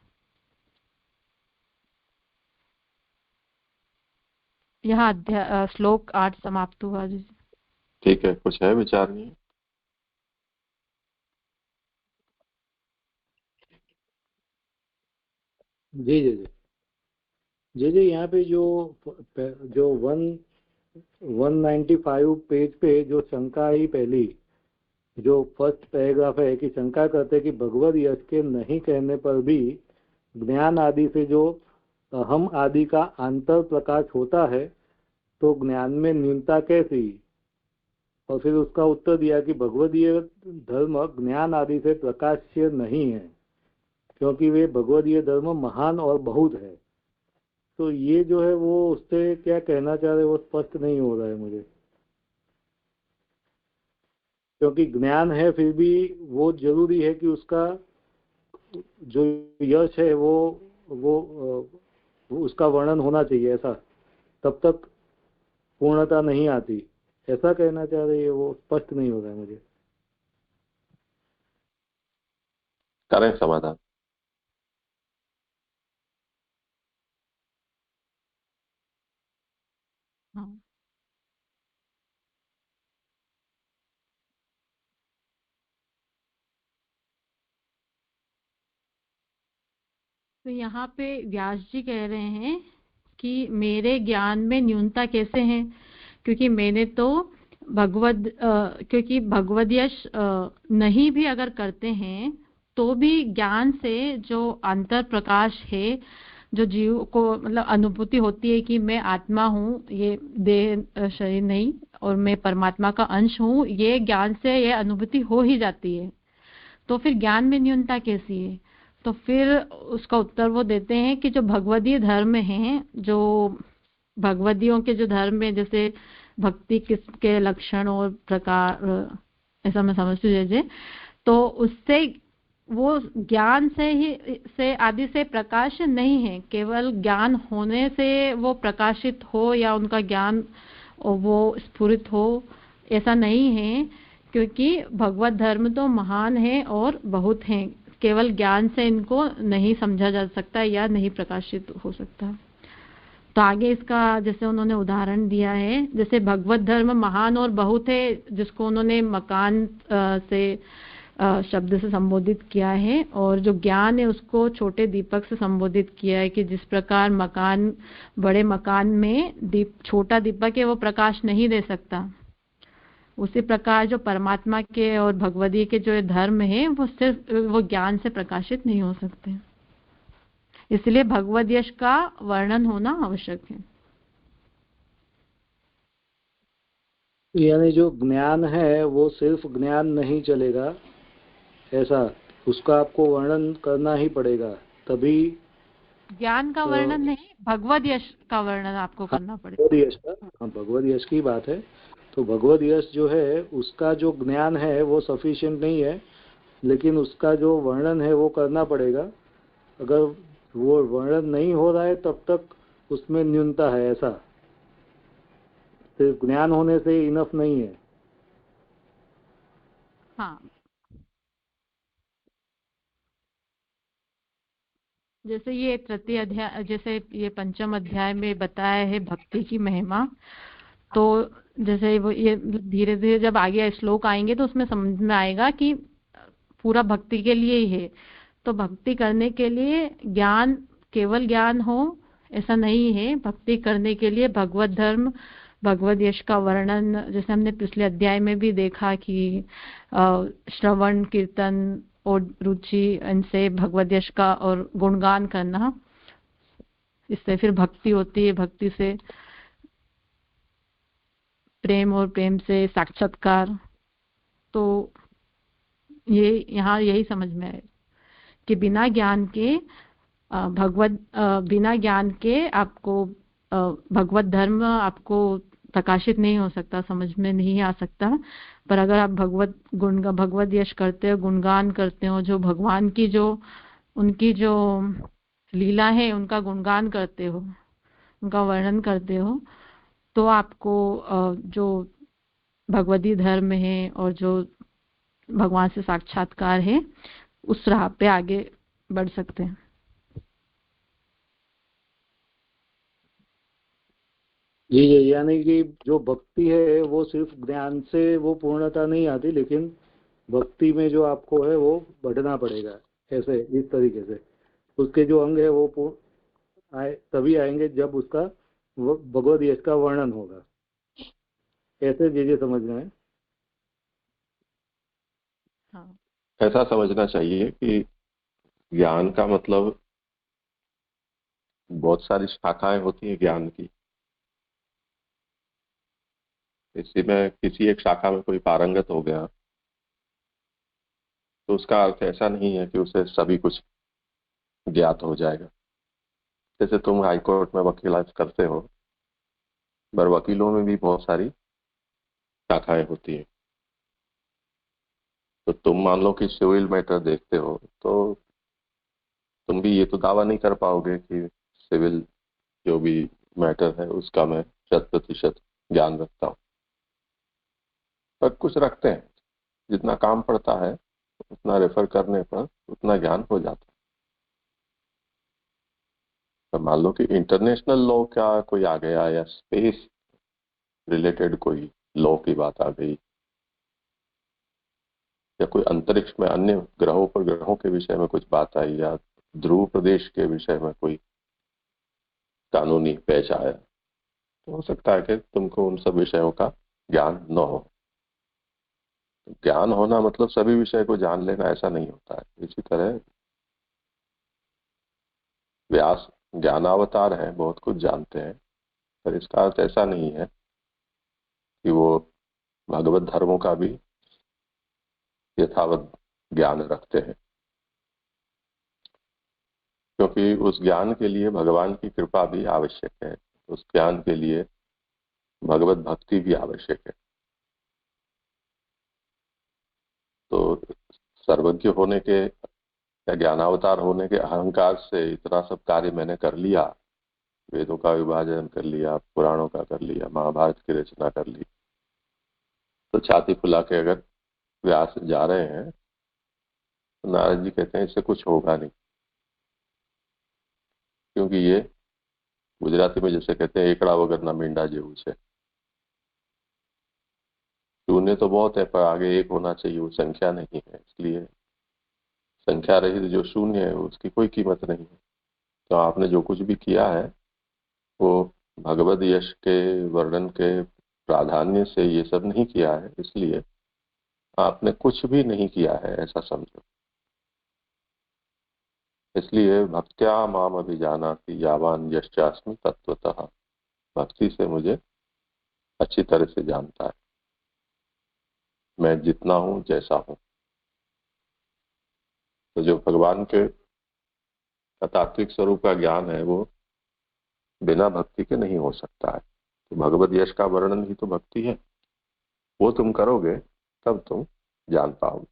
यहाँ श्लोक 8 समाप्त हुआ जी। ठीक है, कुछ है विचार नहीं? जी जी जी जी जी यहाँ पे जो 195 पेज पे जो शंका ही पहली जो फर्स्ट पैराग्राफ है कि शंका करते हैं कि भगवद यश के नहीं कहने पर भी ज्ञान आदि से जो अहम आदि का अंतर प्रकाश होता है तो ज्ञान में न्यूनता कैसी? और फिर उसका उत्तर दिया कि भगवदीय धर्म ज्ञान आदि से प्रकाश्य नहीं है क्योंकि वे भगवदीय धर्म महान और बहुत है। तो ये जो है वो उससे क्या कहना चाह रहे वो स्पष्ट नहीं हो रहा है मुझे, क्योंकि ज्ञान है फिर भी वो जरूरी है कि उसका जो यश है वो उसका वर्णन होना चाहिए, ऐसा तब तक पूर्णता नहीं आती, ऐसा कहना चाह रही है, वो स्पष्ट नहीं हो रहा है मुझे। करें समाधान। हाँ, तो यहाँ पे व्यास जी कह रहे हैं कि मेरे ज्ञान में न्यूनता कैसे है, क्योंकि मैंने तो क्योंकि भगवद यश नहीं भी अगर करते हैं तो भी ज्ञान से जो अंतर प्रकाश है, जो जीव को मतलब अनुभूति होती है कि मैं आत्मा हूँ, ये देह शरीर नहीं, और मैं परमात्मा का अंश हूँ, ये ज्ञान से ये अनुभूति हो ही जाती है। तो फिर ज्ञान में न्यूनता कैसी है? तो फिर उसका उत्तर वो देते हैं कि जो भगवदीय धर्म हैं, जो भगवदियों के जो धर्म में जैसे भक्ति किसके लक्षण और प्रकार, ऐसा मैं समझती हूँ जैसे, तो उससे वो ज्ञान से ही से आदि से प्रकाश नहीं है, केवल ज्ञान होने से वो प्रकाशित हो या उनका ज्ञान वो स्फुरित हो, ऐसा नहीं है, क्योंकि भगवत धर्म तो महान है और बहुत है, केवल ज्ञान से इनको नहीं समझा जा सकता या नहीं प्रकाशित हो सकता। तो आगे इसका जैसे उन्होंने उदाहरण दिया है, जैसे भगवत धर्म महान और बहुत है, जिसको उन्होंने मकान से शब्द से संबोधित किया है, और जो ज्ञान है उसको छोटे दीपक से संबोधित किया है कि जिस प्रकार मकान, बड़े मकान में छोटा दीपक है वो प्रकाश नहीं दे सकता, उसी प्रकार जो परमात्मा के और भगवदी के जो धर्म है वो सिर्फ वो ज्ञान से प्रकाशित नहीं हो सकते, इसलिए भगवद यश का वर्णन होना आवश्यक है। यानी जो ज्ञान है वो सिर्फ ज्ञान नहीं चलेगा, ऐसा उसका आपको वर्णन करना ही पड़ेगा, तभी ज्ञान का वर्णन नहीं, भगवद यश का वर्णन आपको करना पड़ेगा। भगवद यश का, हाँ भगवद यश की बात है। तो भगवद यश जो है उसका जो ज्ञान है वो सफिशिएंट नहीं है, लेकिन उसका जो वर्णन है वो करना पड़ेगा। अगर वो वर्णन नहीं हो रहा है तब तक उसमें न्यूनता है, ऐसा सिर्फ ज्ञान होने से इनफ नहीं है। हाँ, जैसे ये तृतीय अध्याय, जैसे ये पंचम अध्याय में बताया है भक्ति की महिमा, तो जैसे वो ये धीरे धीरे जब आगे श्लोक आएंगे तो उसमें समझ में आएगा कि पूरा भक्ति के लिए ही है। तो भक्ति करने के लिए ज्ञान, केवल ज्ञान हो ऐसा नहीं है, भक्ति करने के लिए भगवत धर्म, भगवद यश का वर्णन, जैसे हमने पिछले अध्याय में भी देखा कि श्रवण कीर्तन और रुचि, इनसे भगवद यश का और गुणगान करना, इससे फिर भक्ति होती है, भक्ति से प्रेम और प्रेम से साक्षात्कार। तो ये यहाँ यही समझ में आए कि बिना ज्ञान के बिना ज्ञान के आपको भगवत धर्म आपको प्रकाशित नहीं हो सकता, समझ में नहीं आ सकता। पर अगर आप भगवत यश करते हो, गुणगान करते हो, जो भगवान की जो उनकी जो लीला है उनका गुणगान करते हो, उनका वर्णन करते हो, तो आपको जो भगवदी धर्म है और जो भगवान से साक्षात्कार है उस राह पे आगे बढ़ सकते हैं। जी जी, यानी कि जो भक्ति है वो सिर्फ ज्ञान से वो पूर्णता नहीं आती, लेकिन भक्ति में जो आपको है वो बढ़ना पड़ेगा, ऐसे इस तरीके से उसके जो अंग है वो तभी आएंगे जब उसका भगवद यश का वर्णन होगा, ऐसे जी समझ में है। हाँ, ऐसा समझना चाहिए कि ज्ञान का मतलब बहुत सारी शाखाएं होती हैं ज्ञान की। इसी में किसी एक शाखा में कोई पारंगत हो गया तो उसका अर्थ ऐसा नहीं है कि उसे सभी कुछ ज्ञात हो जाएगा। जैसे तुम हाईकोर्ट में वकीलात करते हो, पर वकीलों में भी बहुत सारी शाखाएं होती हैं। तो तुम मान लो कि सिविल मैटर देखते हो, तो तुम भी ये तो दावा नहीं कर पाओगे कि सिविल जो भी मैटर है उसका मैं 100% ज्ञान रखता हूँ। पर कुछ रखते हैं, जितना काम पड़ता है उतना रेफर करने पर उतना ज्ञान हो जाता है। तो मान लो कि इंटरनेशनल लॉ का कोई आ गया या स्पेस रिलेटेड कोई लॉ की बात आ गई, या कोई अंतरिक्ष में अन्य ग्रहों के विषय में कुछ बात आई, या ध्रुव प्रदेश के विषय में कोई कानूनी पेश आया, तो हो सकता है कि तुमको उन सब विषयों का ज्ञान न हो। ज्ञान होना मतलब सभी विषय को जान लेना ऐसा नहीं होता है। इसी तरह व्यास ज्ञानावतार हैं, बहुत कुछ जानते हैं, पर इसका अर्थ ऐसा नहीं है कि वो भगवत धर्मों का भी यथावत ज्ञान रखते हैं, क्योंकि उस ज्ञान के लिए भगवान की कृपा भी आवश्यक है, उस ज्ञान के लिए भगवत भक्ति भी आवश्यक है। तो सर्वज्ञ होने के या ज्ञानावतार होने के अहंकार से इतना सब कार्य मैंने कर लिया, वेदों का विभाजन कर लिया, पुराणों का कर लिया, महाभारत की रचना कर ली, तो छाती फुला के अगर व्यास जा रहे हैं तो नारद जी कहते हैं इससे कुछ होगा नहीं, क्योंकि ये गुजराती में जैसे कहते हैं एकड़ा वगर ना मींडा जेवू छे। शून्य तो बहुत है, पर आगे एक होना चाहिए, वो संख्या नहीं है, इसलिए संख्या रहित जो शून्य है उसकी कोई कीमत नहीं है। तो आपने जो कुछ भी किया है वो भगवद यश के वर्णन के प्राधान्य से ये सब नहीं किया है, इसलिए आपने कुछ भी नहीं किया है ऐसा समझो। इसलिए भक्त्या माम अभिजानाति यावान यश्चास्मि तत्वतः, भक्ति से मुझे अच्छी तरह से जानता है, मैं जितना हूं जैसा हूं। तो जो भगवान के तात्विक स्वरूप का ज्ञान है वो बिना भक्ति के नहीं हो सकता है। तो भगवद यश का वर्णन ही तो भक्ति है, वो तुम करोगे तब तुम जान पाओगे।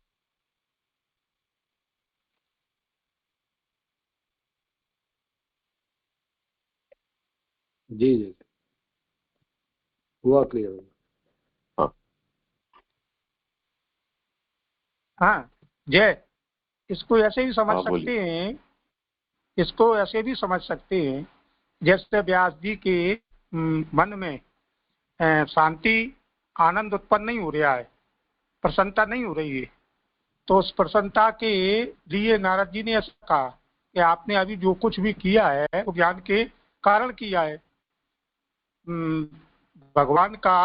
जी जी हुआ क्लियर। हाँ हाँ जय, इसको ऐसे भी समझ हाँ बोलिए। सकते हैं, इसको ऐसे भी समझ सकते हैं जैसे व्यास जी के मन में शांति आनंद उत्पन्न नहीं हो रहा है, प्रसन्नता नहीं हो रही है, तो उस प्रसन्नता के लिए नारद जी ने ऐसा कहा कि आपने अभी जो कुछ भी किया है वो ज्ञान के कारण किया है। भगवान का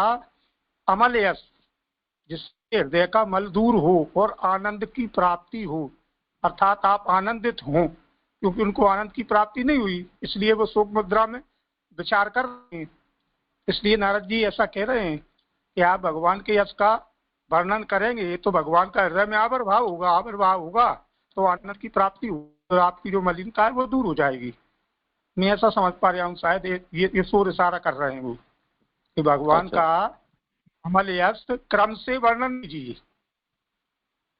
अमल यश, जिससे हृदय का मल दूर हो और आनंद की प्राप्ति हो, अर्थात आप आनंदित हों, क्योंकि उनको आनंद की प्राप्ति नहीं हुई, इसलिए वो शोक मुद्रा में विचार कर रहे हैं। इसलिए नारद जी ऐसा कह रहे हैं कि आप भगवान के यश का वर्णन करेंगे तो भगवान का हृदय में आविर्भाव होगा तो आनंद की प्राप्ति होगी, तो आपकी जो मलिनता है वो दूर हो जाएगी। मैं ऐसा समझ पा रहा हूँ, शायद ये शोर इशारा कर रहे हैं वो कि भगवान का अमल यश क्रम से वर्णन कीजिए,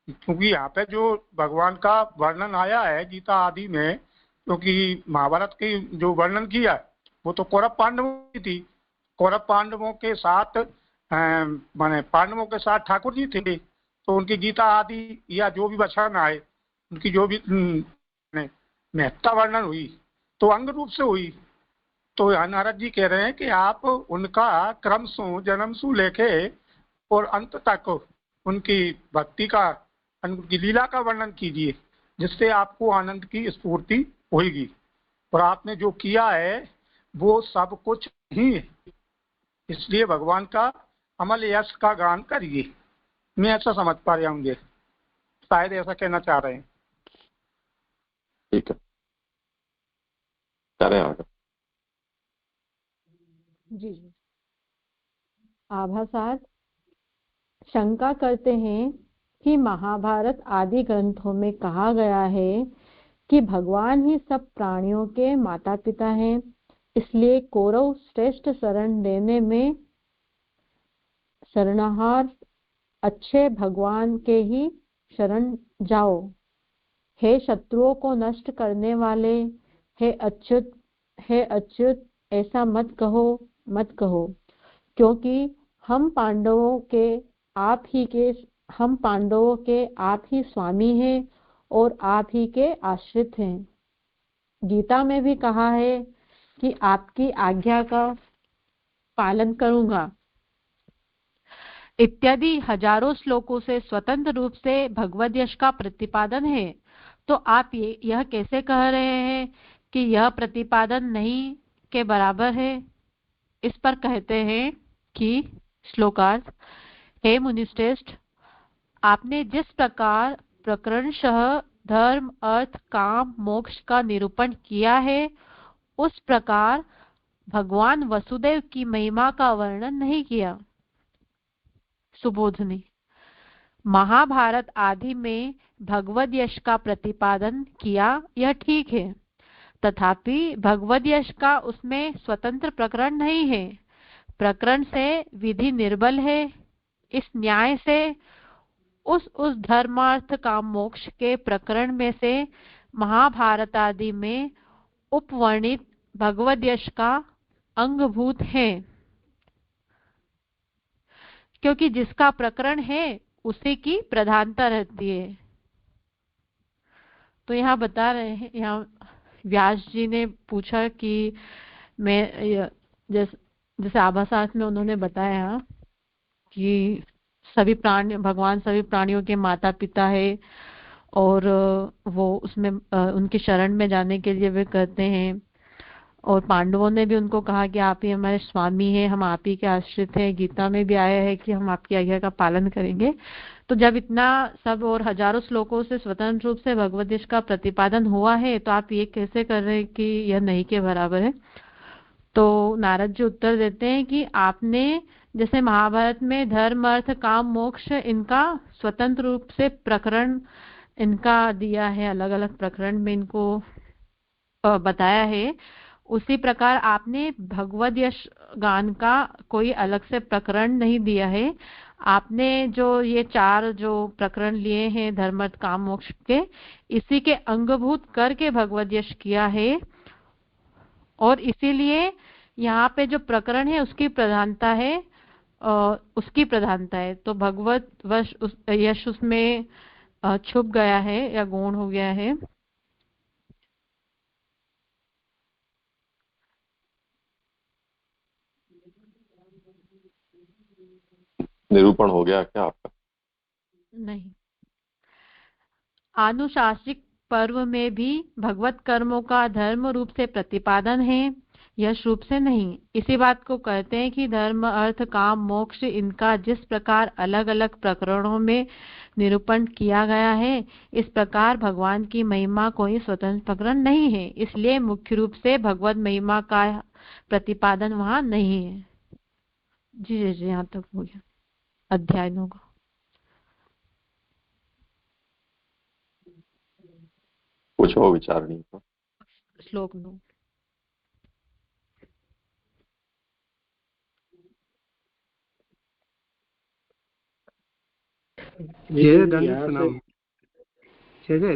क्योंकि यहाँ पे जो भगवान का वर्णन आया है गीता आदि में, क्योंकि महाभारत की जो वर्णन किया वो तो कौरव पांडवों की थी, कौरव पांडवों के साथ माने पांडवों के साथ ठाकुर जी थे, तो उनकी गीता आदि या जो भी वचन आए उनकी जो भी महत्ता वर्णन हुई तो अंग रूप से हुई। तो यहाँ नारद जी कह रहे हैं कि आप उनका क्रम सु जन्म सु लेके और अंत तक उनकी भक्ति का, उनकी लीला का वर्णन कीजिए, जिससे आपको आनंद की स्फूर्ति होगी। और आपने जो किया है वो सब कुछ ही है, इसलिए भगवान का अमल यश का गान करिए। मैं ऐसा समझ पा रहा हूँ, शायद ऐसा कहना चाह रहे हैं। ठीक है, करें आगे। जी जी। आभासार शंका करते हैं कि महाभारत आदि ग्रंथों में कहा गया है कि भगवान ही सब प्राणियों के माता पिता हैं, इसलिए कौरव श्रेष्ठ शरण लेने में शरणहार अच्छे भगवान के ही शरण जाओ। हे शत्रुओं को नष्ट करने वाले, हे अच्युत ऐसा मत कहो, क्योंकि हम पांडवों के आप ही स्वामी हैं और आप ही के आश्रित हैं। गीता में भी कहा है कि आपकी आज्ञा का पालन करूंगा इत्यादि हजारों श्लोकों से स्वतंत्र रूप से भगवद यश का प्रतिपादन है। तो आप यह कैसे कह रहे हैं कि यह प्रतिपादन नहीं के बराबर है? इस पर कहते हैं कि श्लोकार्थ, हे मुनिश्रेष्ठ, आपने जिस प्रकार प्रकरणशः धर्म अर्थ काम मोक्ष का निरूपण किया है, उस प्रकार भगवान वसुदेव की महिमा का वर्णन नहीं किया। सुबोधनी, महाभारत आदि में भगवद यश का प्रतिपादन किया, यह ठीक है, तथापि भगवद यश का उसमें स्वतंत्र प्रकरण नहीं है। प्रकरण से विधि निर्बल है। इस न्याय से उस धर्मार्थ काम मोक्ष के प्रकरण में से महाभारत आदि में उपवर्णित भगवद यश का अंगभूत है, क्योंकि जिसका प्रकरण है उसी की प्रधानता रहती है। तो यहाँ बता रहे हैं, यहाँ व्यास जी ने पूछा कि मैं जैसे आभासार्थ में उन्होंने बताया कि भगवान सभी प्राणियों के माता पिता है और वो उसमें उनके शरण में जाने के लिए वे कहते हैं, और पांडवों ने भी उनको कहा कि आप ही हमारे स्वामी हैं, हम आप ही के आश्रित हैं। गीता में भी आया है कि हम आपकी आज्ञा का पालन करेंगे। तो जब इतना सब और हजारों श्लोकों से स्वतंत्र रूप से भगवद्गीता का प्रतिपादन हुआ है, तो आप ये कैसे कर रहे हैं कि यह नहीं के बराबर है? तो नारद जी उत्तर देते हैं कि आपने जैसे महाभारत में धर्म अर्थ काम मोक्ष इनका स्वतंत्र रूप से प्रकरण इनका दिया है, अलग अलग प्रकरण में इनको बताया है, उसी प्रकार आपने भगवद यश गान का कोई अलग से प्रकरण नहीं दिया है। आपने जो ये 4 जो प्रकरण लिए हैं धर्म अर्थ काम मोक्ष के, इसी के अंगभूत करके भगवद यश किया है, और इसीलिए यहाँ पे जो प्रकरण है उसकी प्रधानता है, तो भगवत यश उसमें छुप गया है या गौण हो गया है। निरूपण हो गया क्या आपका? नहीं। आनुशासिक पर्व में भी भगवत कर्मों का धर्म रूप से प्रतिपादन है, यश रूप से नहीं। इसी बात को कहते हैं कि धर्म अर्थ काम मोक्ष इनका जिस प्रकार अलग अलग प्रकरणों में निरूपण किया गया है, इस प्रकार भगवान की महिमा कोई स्वतंत्र प्रकरण नहीं है, इसलिए मुख्य रूप से भगवत महिमा का प्रतिपादन वहां नहीं है। जी जी, यहाँ तक हो गया अध्याय 9 का। कुछ हो विचार नहीं था। श्लोक 9। जय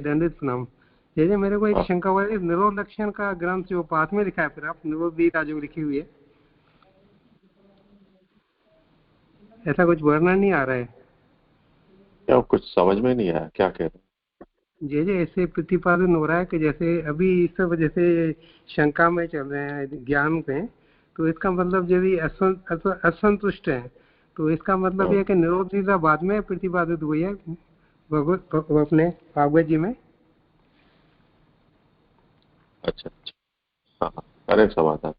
दंडित प्रणाम। जय मेरे को एक शंका हुआ है, निरोध लक्षण का ग्रंथ जो पाठ में लिखा है, फिर आप निरोध गीता जो लिखी हुई है, ऐसा कुछ वर्णन नहीं आ रहा है क्या? कुछ समझ में नहीं आया क्या कह रहे हैं? जैसे ऐसे प्रतिपादन हो रहा है कि जैसे अभी सब जैसे शंका में चल रहे हैं ज्ञान में, तो इसका मतलब जो भी असंतुष्ट है, तो इसका मतलब ये है कि निरोध लीला बाद में प्रतिपादित हुई है अपने भागवत जी में। अच्छा, हाँ, अरे समाधान।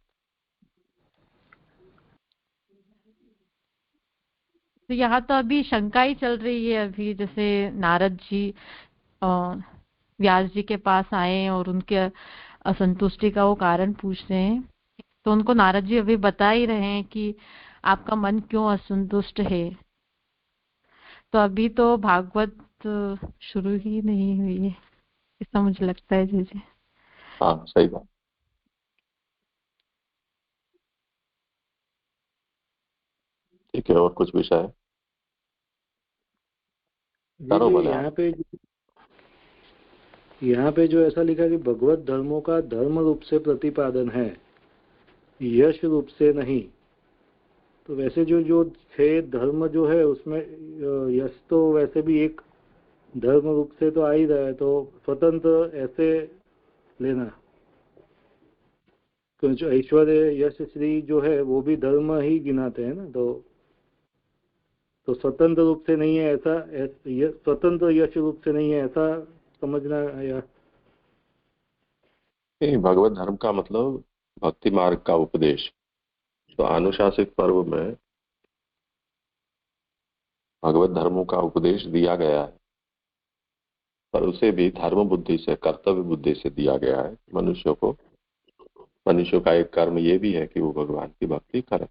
तो यहाँ तो अभी शंका ही चल रही है। अभी जैसे नारद जी व्यास जी के पास आए और उनके असंतुष्टि का वो कारण पूछ रहे हैं। तो उनको नारद जी अभी बता ही रहे हैं कि आपका मन क्यों असंतुष्ट है। तो अभी तो भागवत शुरू ही नहीं हुई है, ऐसा मुझे लगता है जी। हाँ, सही बात। ठीक है, और कुछ विषय है? करो भले। यहाँ पे जो ऐसा लिखा कि भगवत धर्मों का धर्म रूप से प्रतिपादन है, यश रूप से नहीं। तो वैसे जो थे धर्म जो है उसमें यश तो वैसे भी एक धर्म रूप से तो आ ही रहा है, तो स्वतंत्र ऐसे लेना। तो जो ऐश्वर्य यश श्री जो है वो भी धर्म ही गिनाते हैं ना, तो स्वतंत्र रूप से नहीं है ऐसा, स्वतंत्र यश रूप से नहीं है ऐसा समझना। या भगवत धर्म का मतलब भक्ति मार्ग का उपदेश। तो अनुशासित पर्व में भगवत धर्मों का उपदेश दिया गया है, पर उसे भी धर्म बुद्धि से, कर्तव्य बुद्धि से दिया गया है मनुष्य को। मनुष्य का एक कर्म ये भी है कि वो भगवान की भक्ति करे।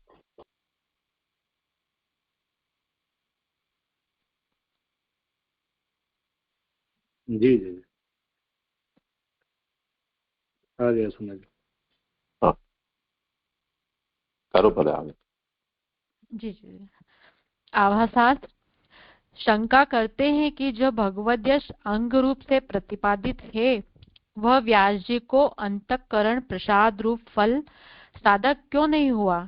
जी जी आ गया समझ। हाँ, करो भले आगे। जी। आभासार्थ शंका करते हैं कि जो भगवद यश अंग रूप से प्रतिपादित है वह व्यास जी को अंतःकरण प्रसाद रूप फल साधक क्यों नहीं हुआ।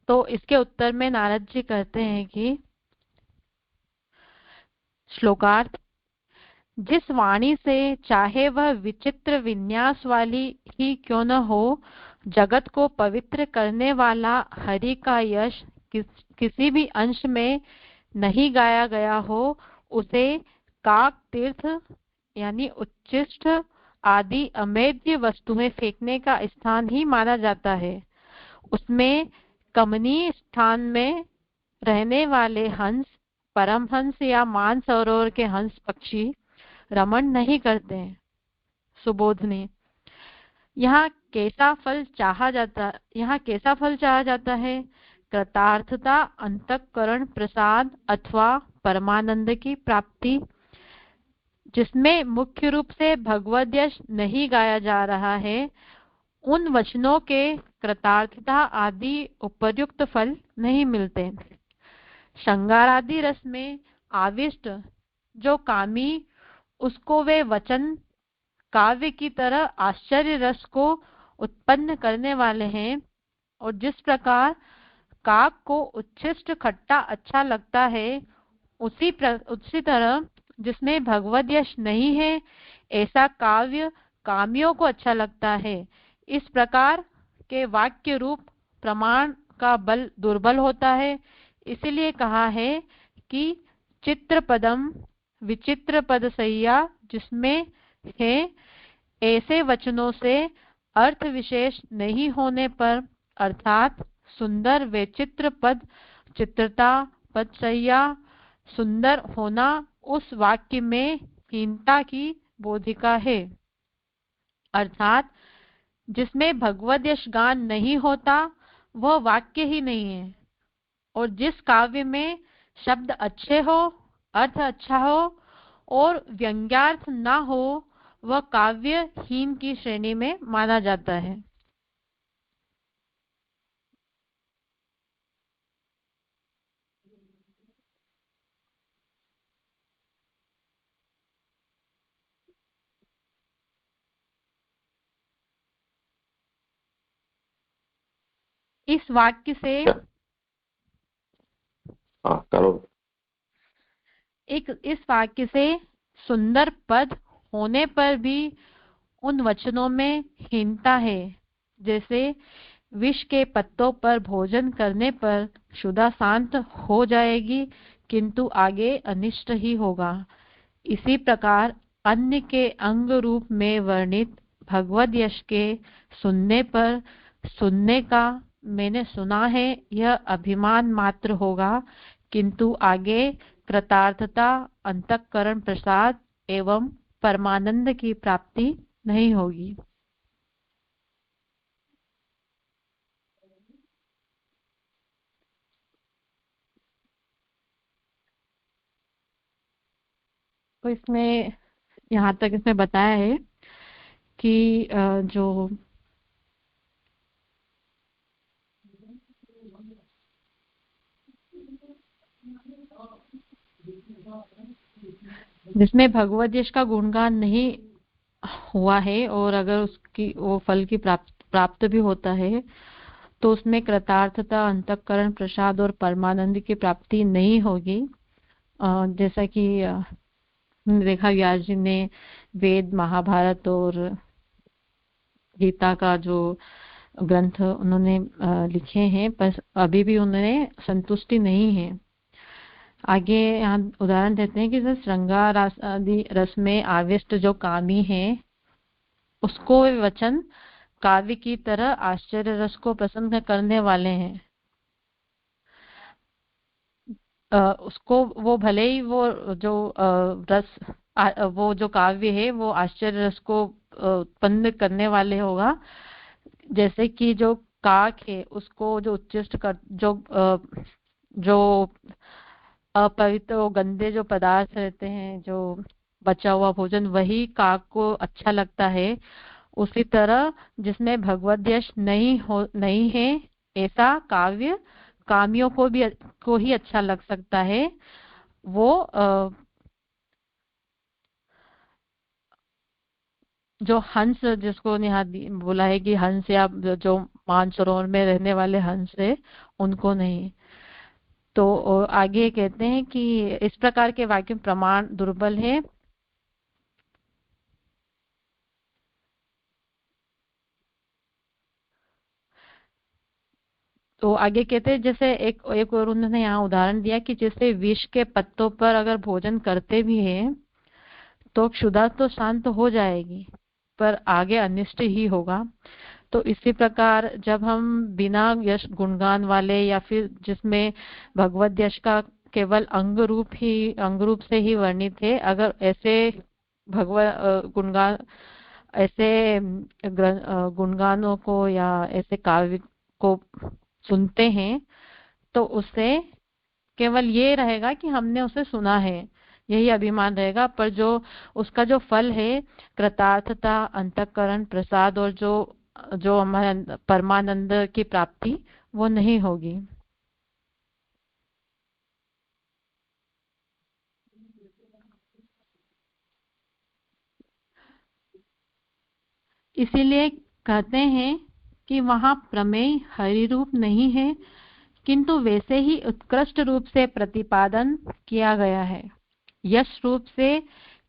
तो इसके उत्तर में नारद जी कहते हैं कि श्लोकार्थ, जिस वाणी से चाहे वह विचित्र विन्यास वाली ही क्यों न हो, जगत को पवित्र करने वाला हरि का यश किसी भी अंश में नहीं गाया गया हो, उसे काक तीर्थ यानी उच्चिष्ट आदि अमेध्य वस्तुएं फेंकने का स्थान ही माना जाता है। उसमें कमनीय स्थान में रहने वाले हंस, परमहंस या मानसरोवर के हंस पक्षी रमण नहीं करते हैं। सुबोधने, यहाँ कैसा फल चाहा जाता है? कृतार्थता, अंतःकरण प्रसाद अथवा परमानंद की प्राप्ति, जिसमें मुख्य रूप से भगवद यश नहीं गाया जा रहा है। उन वचनों के कृतार्थता आदि उपर्युक्त फल नहीं मिलते। श्रृंगारादि रस में आविष्ट जो कामी, उसको वे वचन काव्य की तरह आश्चर्य रस को उत्पन्न करने वाले हैं। और जिस प्रकार काक को उच्छिष्ट खट्टा अच्छा लगता है, उसी तरह जिसमें भगवद यश नहीं है ऐसा काव्य कामियों को अच्छा लगता है। इस प्रकार के वाक्य रूप प्रमाण का बल दुर्बल होता है। इसीलिए कहा है कि चित्र पदम विचित्र पद सैया, जिसमें है ऐसे वचनों से अर्थ विशेष नहीं होने पर, अर्थात सुंदर व चित्र पद, चित्रता पद सैया सुंदर होना उस वाक्य में हीनता की बोधिका है। अर्थात जिसमें भगवद यश गान नहीं होता वह वाक्य ही नहीं है। और जिस काव्य में शब्द अच्छे हो, अर्थ अच्छा हो और व्यंग्यार्थ ना हो, वह काव्य हीन की श्रेणी में माना जाता है। इस वाक्य से करो। इस वाक्य से सुंदर पद होने पर भी उन वचनों में हीनता है। जैसे विष के पत्तों पर भोजन करने पर क्षुधा शांत हो जाएगी, किंतु आगे अनिष्ट ही होगा। इसी प्रकार अन्य के अंग रूप में वर्णित भगवद यश के सुनने पर सुनने का मैंने सुना है यह अभिमान मात्र होगा, किंतु आगे कृतार्थता, अंतःकरण प्रसाद एवं परमानंद की प्राप्ति नहीं होगी। तो इसमें यहाँ तक इसमें बताया है कि जो जिसमें भगवत यश का गुणगान नहीं हुआ है और अगर उसकी वो फल की प्राप्त भी होता है तो उसमें कृतार्थता, अंतःकरण प्रसाद और परमानंद की प्राप्ति नहीं होगी। जैसा कि देखा व्यास जी ने वेद, महाभारत और गीता का जो ग्रंथ उन्होंने लिखे हैं, पर अभी भी उन्होंने संतुष्टि नहीं है। आगे यहाँ उदाहरण देते हैं कि श्रृंगार आदि रस में आविष्ट जो कामी है उसको वचन काव्य की तरह आश्चर्य रस को प्रसन्न करने वाले हैं। उसको वो भले ही वो जो रस वो जो काव्य है वो आश्चर्य रस को उत्पन्न करने वाले होगा। जैसे कि जो काक है उसको जो उच्चिष्ट कर जो अपवित्र गंदे जो पदार्थ रहते हैं, जो बचा हुआ भोजन, वही काक को अच्छा लगता है। उसी तरह जिसमें भगवत यश नहीं है ऐसा काव्य कामियों को ही अच्छा लग सकता है। वो जो हंस, जिसको यहाँ बोला है कि हंस या जो मानसरोवर में रहने वाले हंस है उनको नहीं। तो आगे कहते हैं कि इस प्रकार के वाक्य प्रमाण दुर्बल है। तो आगे कहते हैं जैसे एक और उन्होंने यहाँ उदाहरण दिया कि जैसे विष के पत्तों पर अगर भोजन करते भी हैं तो क्षुधा तो शांत हो जाएगी पर आगे अनिष्ट ही होगा। तो इसी प्रकार जब हम बिना यश गुणगान वाले या फिर जिसमें भगवत यश का केवल अंग रूप से ही वर्णित है, अगर ऐसे भगवत गुणगान ऐसे गुणगानों को या ऐसे काव्य को सुनते हैं तो उससे केवल ये रहेगा कि हमने उसे सुना है, यही अभिमान रहेगा। पर जो उसका जो फल है कृतार्थता, अंतःकरण प्रसाद और जो हमारे परमानंद की प्राप्ति वो नहीं होगी। इसीलिए कहते हैं कि वहां प्रमेय हरि रूप नहीं है किंतु वैसे ही उत्कृष्ट रूप से प्रतिपादन किया गया है। यश रूप से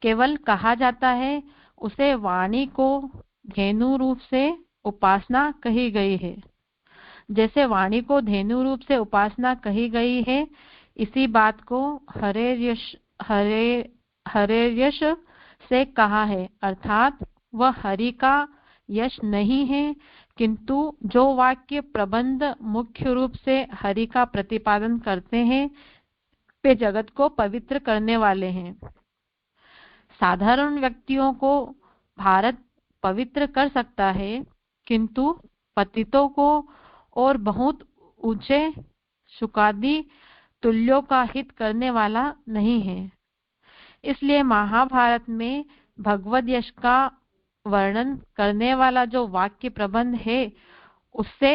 केवल कहा जाता है, उसे वाणी को धेनु रूप से उपासना कही गई है। जैसे वाणी को धेनु रूप से उपासना कही गई है, इसी बात को हरे यश से कहा है, अर्थात वह हरि का यश नहीं है किंतु जो वाक्य प्रबंध मुख्य रूप से हरि का प्रतिपादन करते हैं वे जगत को पवित्र करने वाले हैं। साधारण व्यक्तियों को भारत पवित्र कर सकता है किंतु पतितों को और बहुत ऊंचे शुकादि तुल्यों का हित करने वाला नहीं है। इसलिए महाभारत में भगवत यश का वर्णन करने वाला जो वाक्य प्रबंध है उससे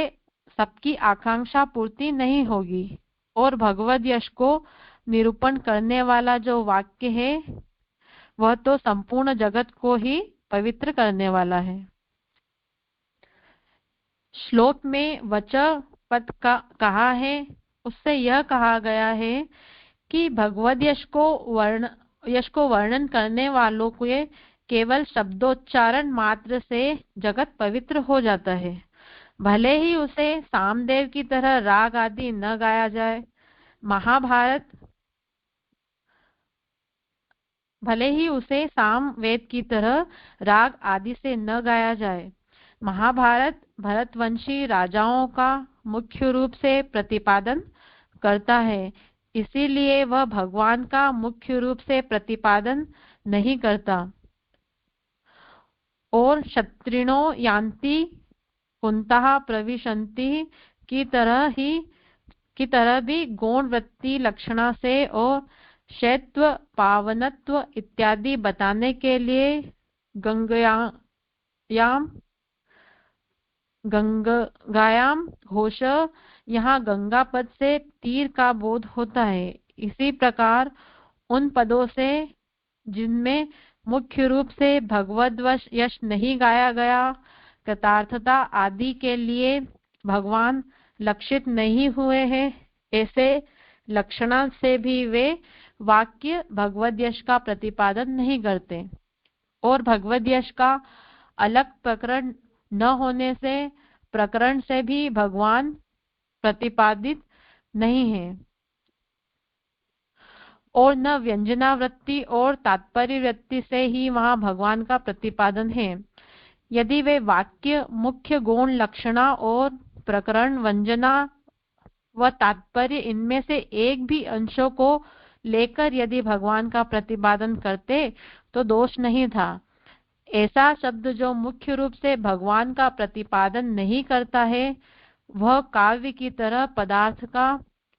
सबकी आकांक्षा पूर्ति नहीं होगी और भगवत यश को निरूपण करने वाला जो वाक्य है वह तो संपूर्ण जगत को ही पवित्र करने वाला है। श्लोक में वच पद का कहा है, उससे यह कहा गया है कि भगवत यश को वर्णन करने वालों के केवल शब्दोच्चारण मात्र से जगत पवित्र हो जाता है। भले ही उसे सामदेव की तरह राग आदि न गाया जाए, भले ही उसे सामवेद की तरह राग आदि से न गाया जाए। महाभारत भरतवंशी राजाओं का मुख्य रूप से प्रतिपादन करता है, इसीलिए वह भगवान का मुख्य रूप से प्रतिपादन नहीं करता। और क्षत्रिणो यान्ति कुंतः प्रविशन्ति की तरह भी गौण वृत्ति लक्षणा से और शैत्व, पावनत्व इत्यादि बताने के लिए गंगायाम होश, यहाँ गंगा पद से तीर का बोध होता है। इसी प्रकार उन पदों से जिनमें मुख्य रूप से भगवद्वश यश नहीं गाया गया, कृतार्थता आदि के लिए भगवान लक्षित नहीं हुए हैं, ऐसे लक्षणा से भी वे वाक्य भगवद यश का प्रतिपादन नहीं करते, और भगवद यश का अलग प्रकरण न होने से प्रकरण से भी भगवान प्रतिपादित नहीं है, और न व्यंजनावृत्ति और तात्पर्य वृत्ति से ही वहां भगवान का प्रतिपादन है। यदि वे वाक्य मुख्य गुण लक्षणा और प्रकरण व्यंजना व तात्पर्य इनमें से एक भी अंशों को लेकर यदि भगवान का प्रतिपादन करते तो दोष नहीं था। ऐसा शब्द जो मुख्य रूप से भगवान का प्रतिपादन नहीं करता है, वह काव्य की तरह पदार्थ का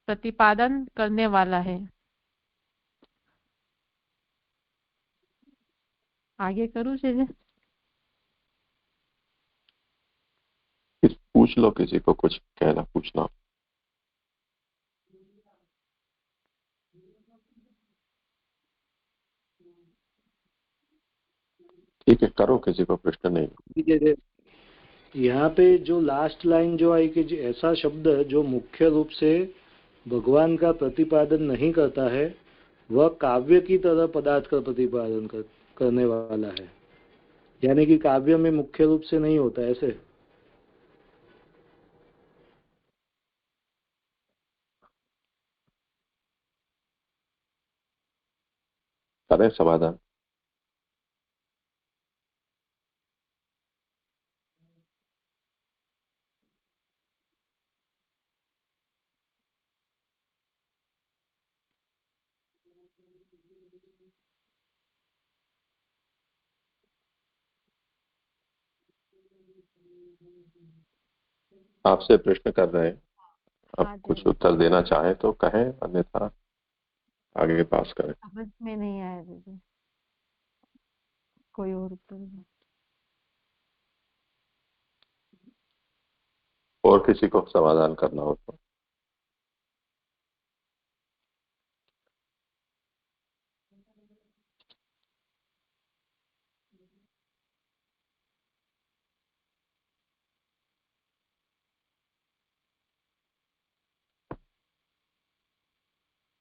प्रतिपादन करने वाला है। आगे करूं सीधे? पूछ लो, किसी को कुछ कहना पूछना। ठीक है, करो, किसी को प्रश्न नहीं। यहाँ पे जो लास्ट लाइन जो आई कि ऐसा शब्द जो मुख्य रूप से भगवान का प्रतिपादन नहीं करता है, वह काव्य की तरह पदार्थ का प्रतिपादन करने वाला है, यानी कि काव्य में मुख्य रूप से नहीं होता ऐसे। करें समाधान। आपसे प्रश्न कर रहे हैं, आप कुछ उत्तर देना चाहें तो कहें, अन्यथा आगे पास करें। समझ में नहीं आया दीदी, कोई और उत्तर नहीं। और किसी को समाधान करना हो तो।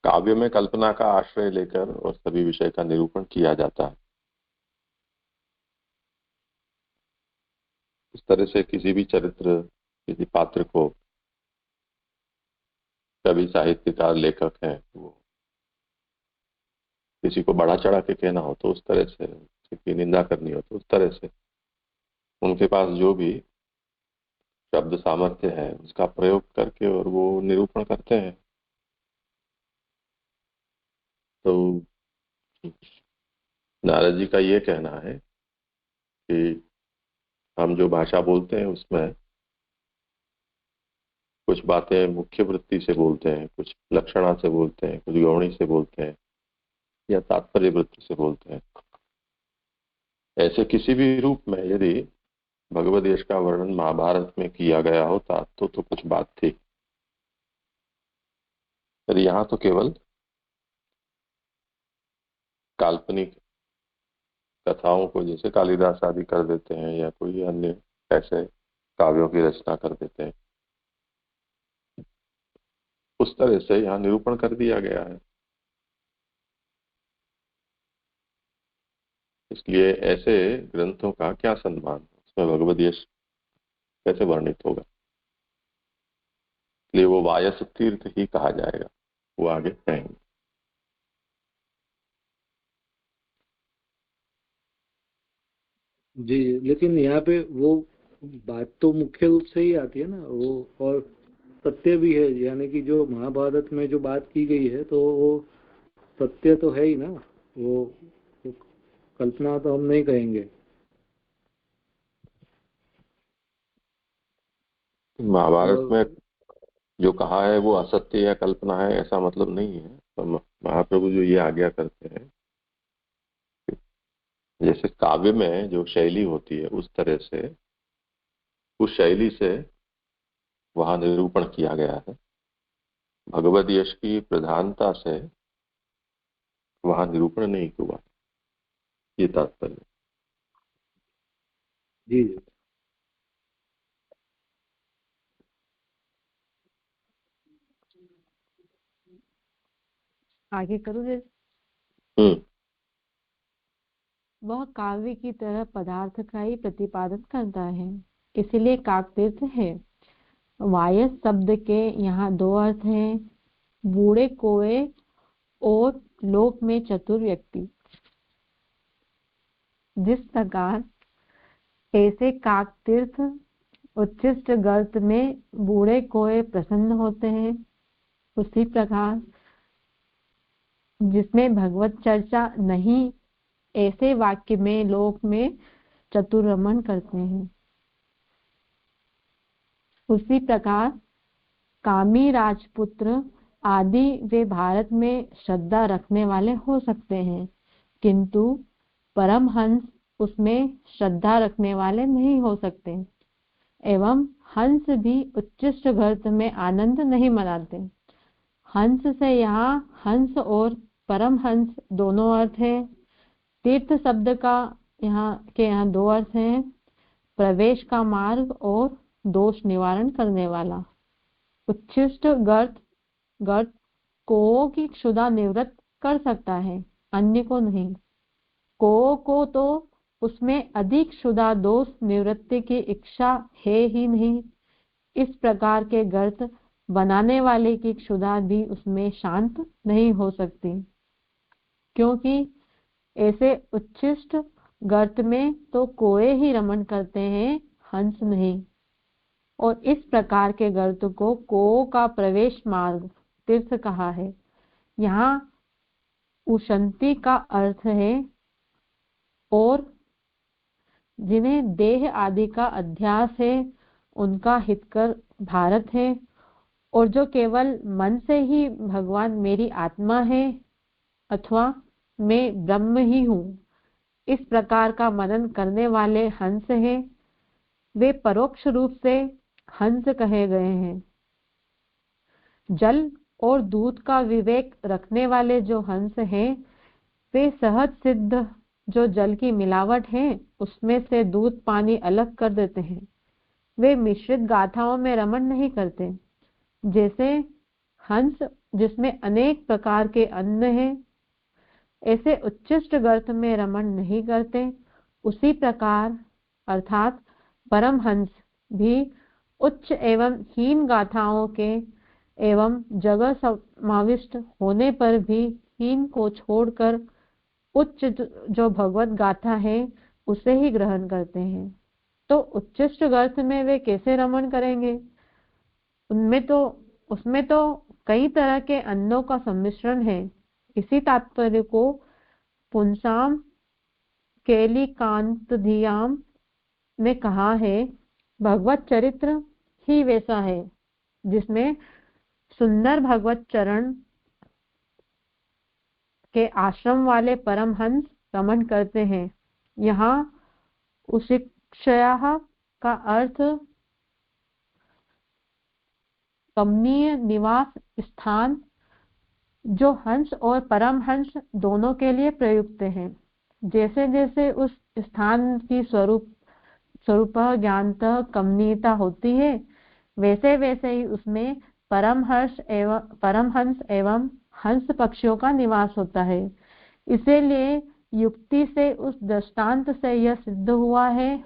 काव्य में कल्पना का आश्रय लेकर और सभी विषय का निरूपण किया जाता है। इस तरह से किसी भी चरित्र, किसी पात्र को कभी साहित्यकार लेखक हैं, वो किसी को बढ़ा चढ़ा के कहना हो तो उस तरह से, किसी की निंदा करनी हो तो उस तरह से, उनके पास जो भी शब्द सामर्थ्य है उसका प्रयोग करके और वो निरूपण करते हैं। तो नारद जी का ये कहना है कि हम जो भाषा बोलते हैं उसमें कुछ बातें मुख्य वृत्ति से बोलते हैं, कुछ लक्षणा से बोलते हैं, कुछ गौणी से बोलते हैं, या तात्पर्य वृत्ति से बोलते हैं। ऐसे किसी भी रूप में यदि भगवद यश का वर्णन महाभारत में किया गया होता तो कुछ बात थी, पर यहाँ तो केवल काल्पनिक कथाओं को जैसे कालिदास आदि कर देते हैं, या कोई अन्य ऐसे काव्यों की रचना कर देते हैं, उस तरह से यहाँ निरूपण कर दिया गया है। इसलिए ऐसे ग्रंथों का क्या सम्मान, उसमें भगवद यश कैसे वर्णित होगा? इसलिए वो वायस तीर्थ ही कहा जाएगा, वो आगे कहेंगे। जी, लेकिन यहाँ पे वो बात तो मुख्य रूप से ही आती है ना, वो और सत्य भी है, यानी कि जो महाभारत में जो बात की गई है तो वो सत्य तो है ही ना, वो कल्पना तो हम नहीं कहेंगे। महाभारत में जो कहा है वो असत्य या कल्पना है, ऐसा मतलब नहीं है। तो महाप्रभु जो ये आज्ञा करते हैं, जैसे काव्य में जो शैली होती है उस तरह से, उस शैली से वहां निरूपण किया गया है। भगवद यश की प्रधानता से वहां निरूपण नहीं हुआ, ये तात्पर्य। जी जी। आगे करूँ जी। वह काव्य की तरह पदार्थ का ही प्रतिपादन करता है, इसलिए काकतीर्थ है। वायस शब्द के यहाँ दो अर्थ हैं, बूढ़े कोए और लोक में चतुर व्यक्ति। जिस प्रकार ऐसे काकतीर्थ उच्छिष्ट गर्त में बूढ़े कोए प्रसन्न होते हैं, उसी प्रकार जिसमें भगवत चर्चा नहीं, ऐसे वाक्य में लोक में चतुर रमण करते हैं। उसी प्रकार कामी राजपुत्र आदि वे भारत में श्रद्धा रखने वाले हो सकते हैं, किंतु परमहंस उसमें श्रद्धा रखने वाले नहीं हो सकते, एवं हंस भी उच्छिष्ट गर्त में आनंद नहीं मनाते। हंस से यहाँ हंस और परमहंस दोनों अर्थ है। तीर्थ शब्द का यहाँ दो अर्थ हैं, प्रवेश का मार्ग और दोष निवारण करने वाला। उच्छिष्ट गर्त को की क्षुधा निवृत्त कर सकता है, अन्य को नहीं। को तो उसमें अधिक क्षुधा दोष निवृत्ति की इच्छा है ही नहीं। इस प्रकार के गर्त बनाने वाले की क्षुधा भी उसमें शांत नहीं हो सकती, क्योंकि ऐसे उच्छिष्ट गर्त में तो कोए ही रमण करते हैं, हंस नहीं। और इस प्रकार के गर्त को का प्रवेश मार्ग तीर्थ कहा है। यहाँ उशंति का अर्थ है, और जिन्हें देह आदि का अध्यास है उनका हितकर भारत है, और जो केवल मन से ही भगवान मेरी आत्मा है अथवा मैं ब्रह्म ही हूँ, इस प्रकार का मनन करने वाले हंस हैं। वे परोक्ष रूप से हंस कहे गए हैं। जल और दूध का विवेक रखने वाले जो हंस हैं, वे सहज सिद्ध जो जल की मिलावट है उसमें से दूध पानी अलग कर देते हैं। वे मिश्रित गाथाओं में रमण नहीं करते। जैसे हंस जिसमें अनेक प्रकार के अन्न हैं, ऐसे उच्छिष्ट गर्त में रमण नहीं करते, उसी प्रकार अर्थात परमहंस भी उच्च एवं हीन गाथाओं के एवं जगह समाविष्ट होने पर भी हीन को छोड़कर उच्च जो भगवत गाथा है उसे ही ग्रहण करते हैं। तो उच्छिष्ट गर्त में वे कैसे रमण करेंगे? उसमें तो कई तरह के अन्नों का सम्मिश्रण है। इसी तात्पर्य को पुंसाम केलिकांतधियाम में कहा है, भगवत चरित्र ही वैसा है जिसमें सुंदर भगवत चरण के आश्रम वाले परमहंस रमण करते हैं। यहाँ उशिक्षया का अर्थ कमनीय निवास स्थान, जो हंस और परमहंस दोनों के लिए प्रयुक्त है। जैसे जैसे उस स्थान की स्वरूप ज्ञानतः कमनीयता होती है, वैसे वैसे ही उसमें परमहंस एवं हंस पक्षियों का निवास होता है। इसीलिए युक्ति से उस दृष्टांत से यह सिद्ध हुआ है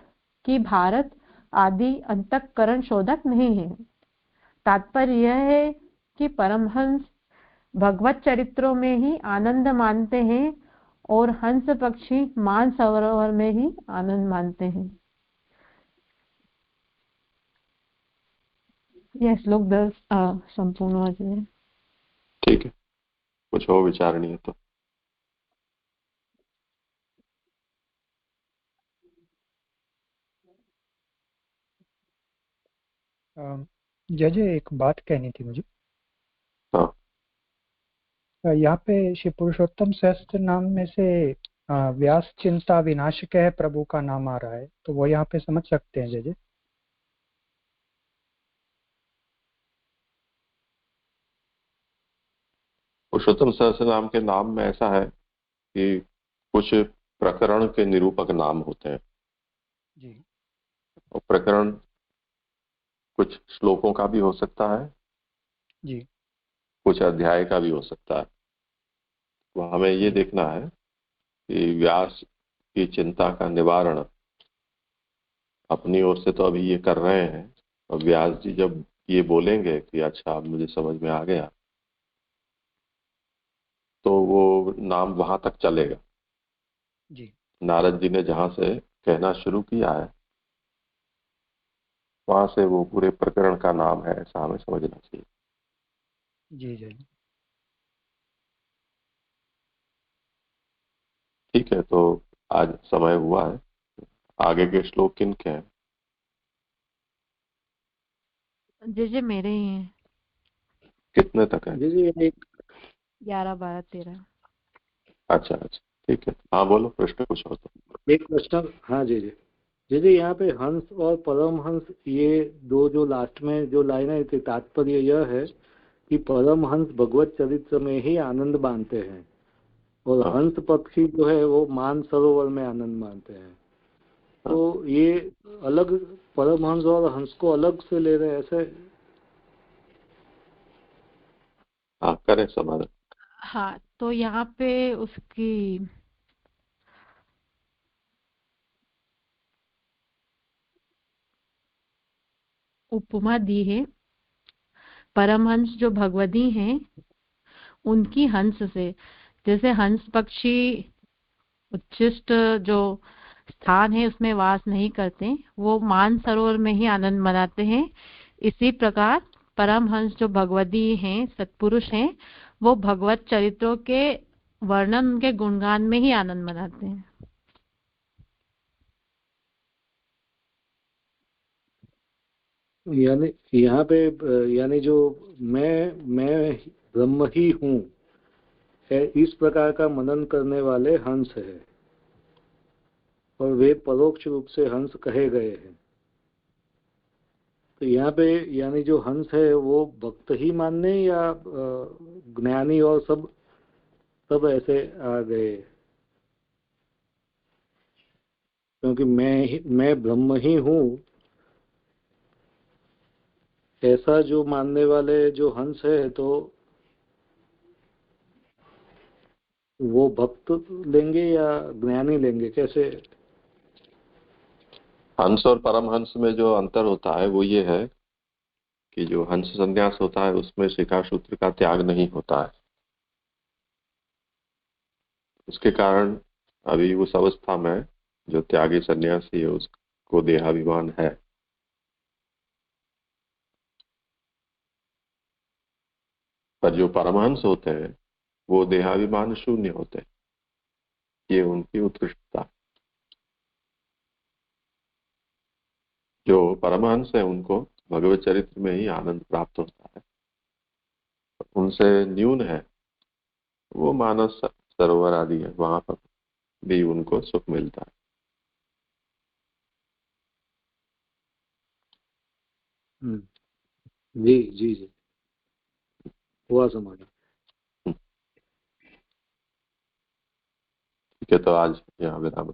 कि भारत आदि अंतःकरण शोधक नहीं है। तात्पर्य यह है कि परमहंस भगवत चरित्रों में ही आनंद मानते हैं और हंस पक्षी मान सरोवर में ही आनंद मानते हैं। यह श्लोक 10 संपूर्ण हो जाए। ठीक है, कुछ और विचारणीय तो जज एक बात कहनी थी मुझे। हाँ। यहाँ पे श्री पुरुषोत्तम सहस्त्र नाम में से व्यास चिंता विनाशक है प्रभु का नाम आ रहा है, तो वो यहाँ पे समझ सकते हैं जय। पुरुषोत्तम सहस्त्र नाम के नाम में ऐसा है कि कुछ प्रकरण के निरूपक नाम होते हैं जी। और प्रकरण कुछ श्लोकों का भी हो सकता है जी। कुछ अध्याय का भी हो सकता है। तो हमें ये देखना है कि व्यास की चिंता का निवारण अपनी ओर से तो अभी ये कर रहे हैं, और व्यास जी जब ये बोलेंगे कि अच्छा अब मुझे समझ में आ गया, तो वो नाम वहां तक चलेगा। जी। नारद जी ने जहां से कहना शुरू किया है वहां से वो पूरे प्रकरण का नाम है, ऐसा हमें समझना चाहिए। जी जय। ठीक है, तो आज समय हुआ है। आगे के श्लोक किन के हैं? जय मेरे ही हैं। कितने तक है? जी 11, 12, 13। अच्छा अच्छा, ठीक है। हाँ बोलो, प्रश्न कुछ हो तो। एक प्रश्न। हाँ जी जी यहाँ पे हंस और परमहंस, ये दो जो लास्ट में जो लाइन है, तात्पर्य यह है कि परमहंस भगवत चरित्र में ही आनंद मानते हैं और हंस पक्षी जो है वो मान सरोवर में आनंद मानते हैं। तो ये अलग, परमहंस और हंस को अलग से ले रहे हैं ऐसे? हाँ करें समाधान। हाँ, तो यहाँ पे उसकी उपमा दी है, परमहंस जो भगवदी हैं उनकी हंस से। जैसे हंस पक्षी उच्चिष्ट जो स्थान है उसमें वास नहीं करते, वो मान सरोवर में ही आनंद मनाते हैं। इसी प्रकार परमहंस जो भगवदी हैं, सत्पुरुष हैं, वो भगवत चरित्रों के वर्णन, उनके गुणगान में ही आनंद मनाते हैं। यानी यहाँ पे यानी जो मैं ब्रह्म ही हूँ, इस प्रकार का मनन करने वाले हंस है और वे परोक्ष रूप से हंस कहे गए हैं। तो यहाँ पे यानी जो हंस है वो भक्त ही मानने या ज्ञानी और सब ऐसे आ गए? क्योंकि मैं ब्रह्म ही हूँ ऐसा जो मानने वाले जो हंस है, तो वो भक्त लेंगे या ज्ञानी लेंगे, कैसे? हंस और परमहंस में जो अंतर होता है वो ये है कि जो हंस संन्यास होता है उसमें शिखा सूत्र का त्याग नहीं होता है। उसके कारण अभी उस अवस्था में जो त्यागी सन्यासी है उसको देहाभिमान है। पर जो परमहंस होते हैं वो देहाभिमान शून्य होते हैं। ये उनकी उत्कृष्टता। जो परमहंस है उनको भगवत चरित्र में ही आनंद प्राप्त होता है। उनसे न्यून है वो मानस सरोवर आदि है, वहां पर भी उनको सुख मिलता है। जी जी जी, हुआ समाधान। ठीक है, तो आज यहाँ विराम।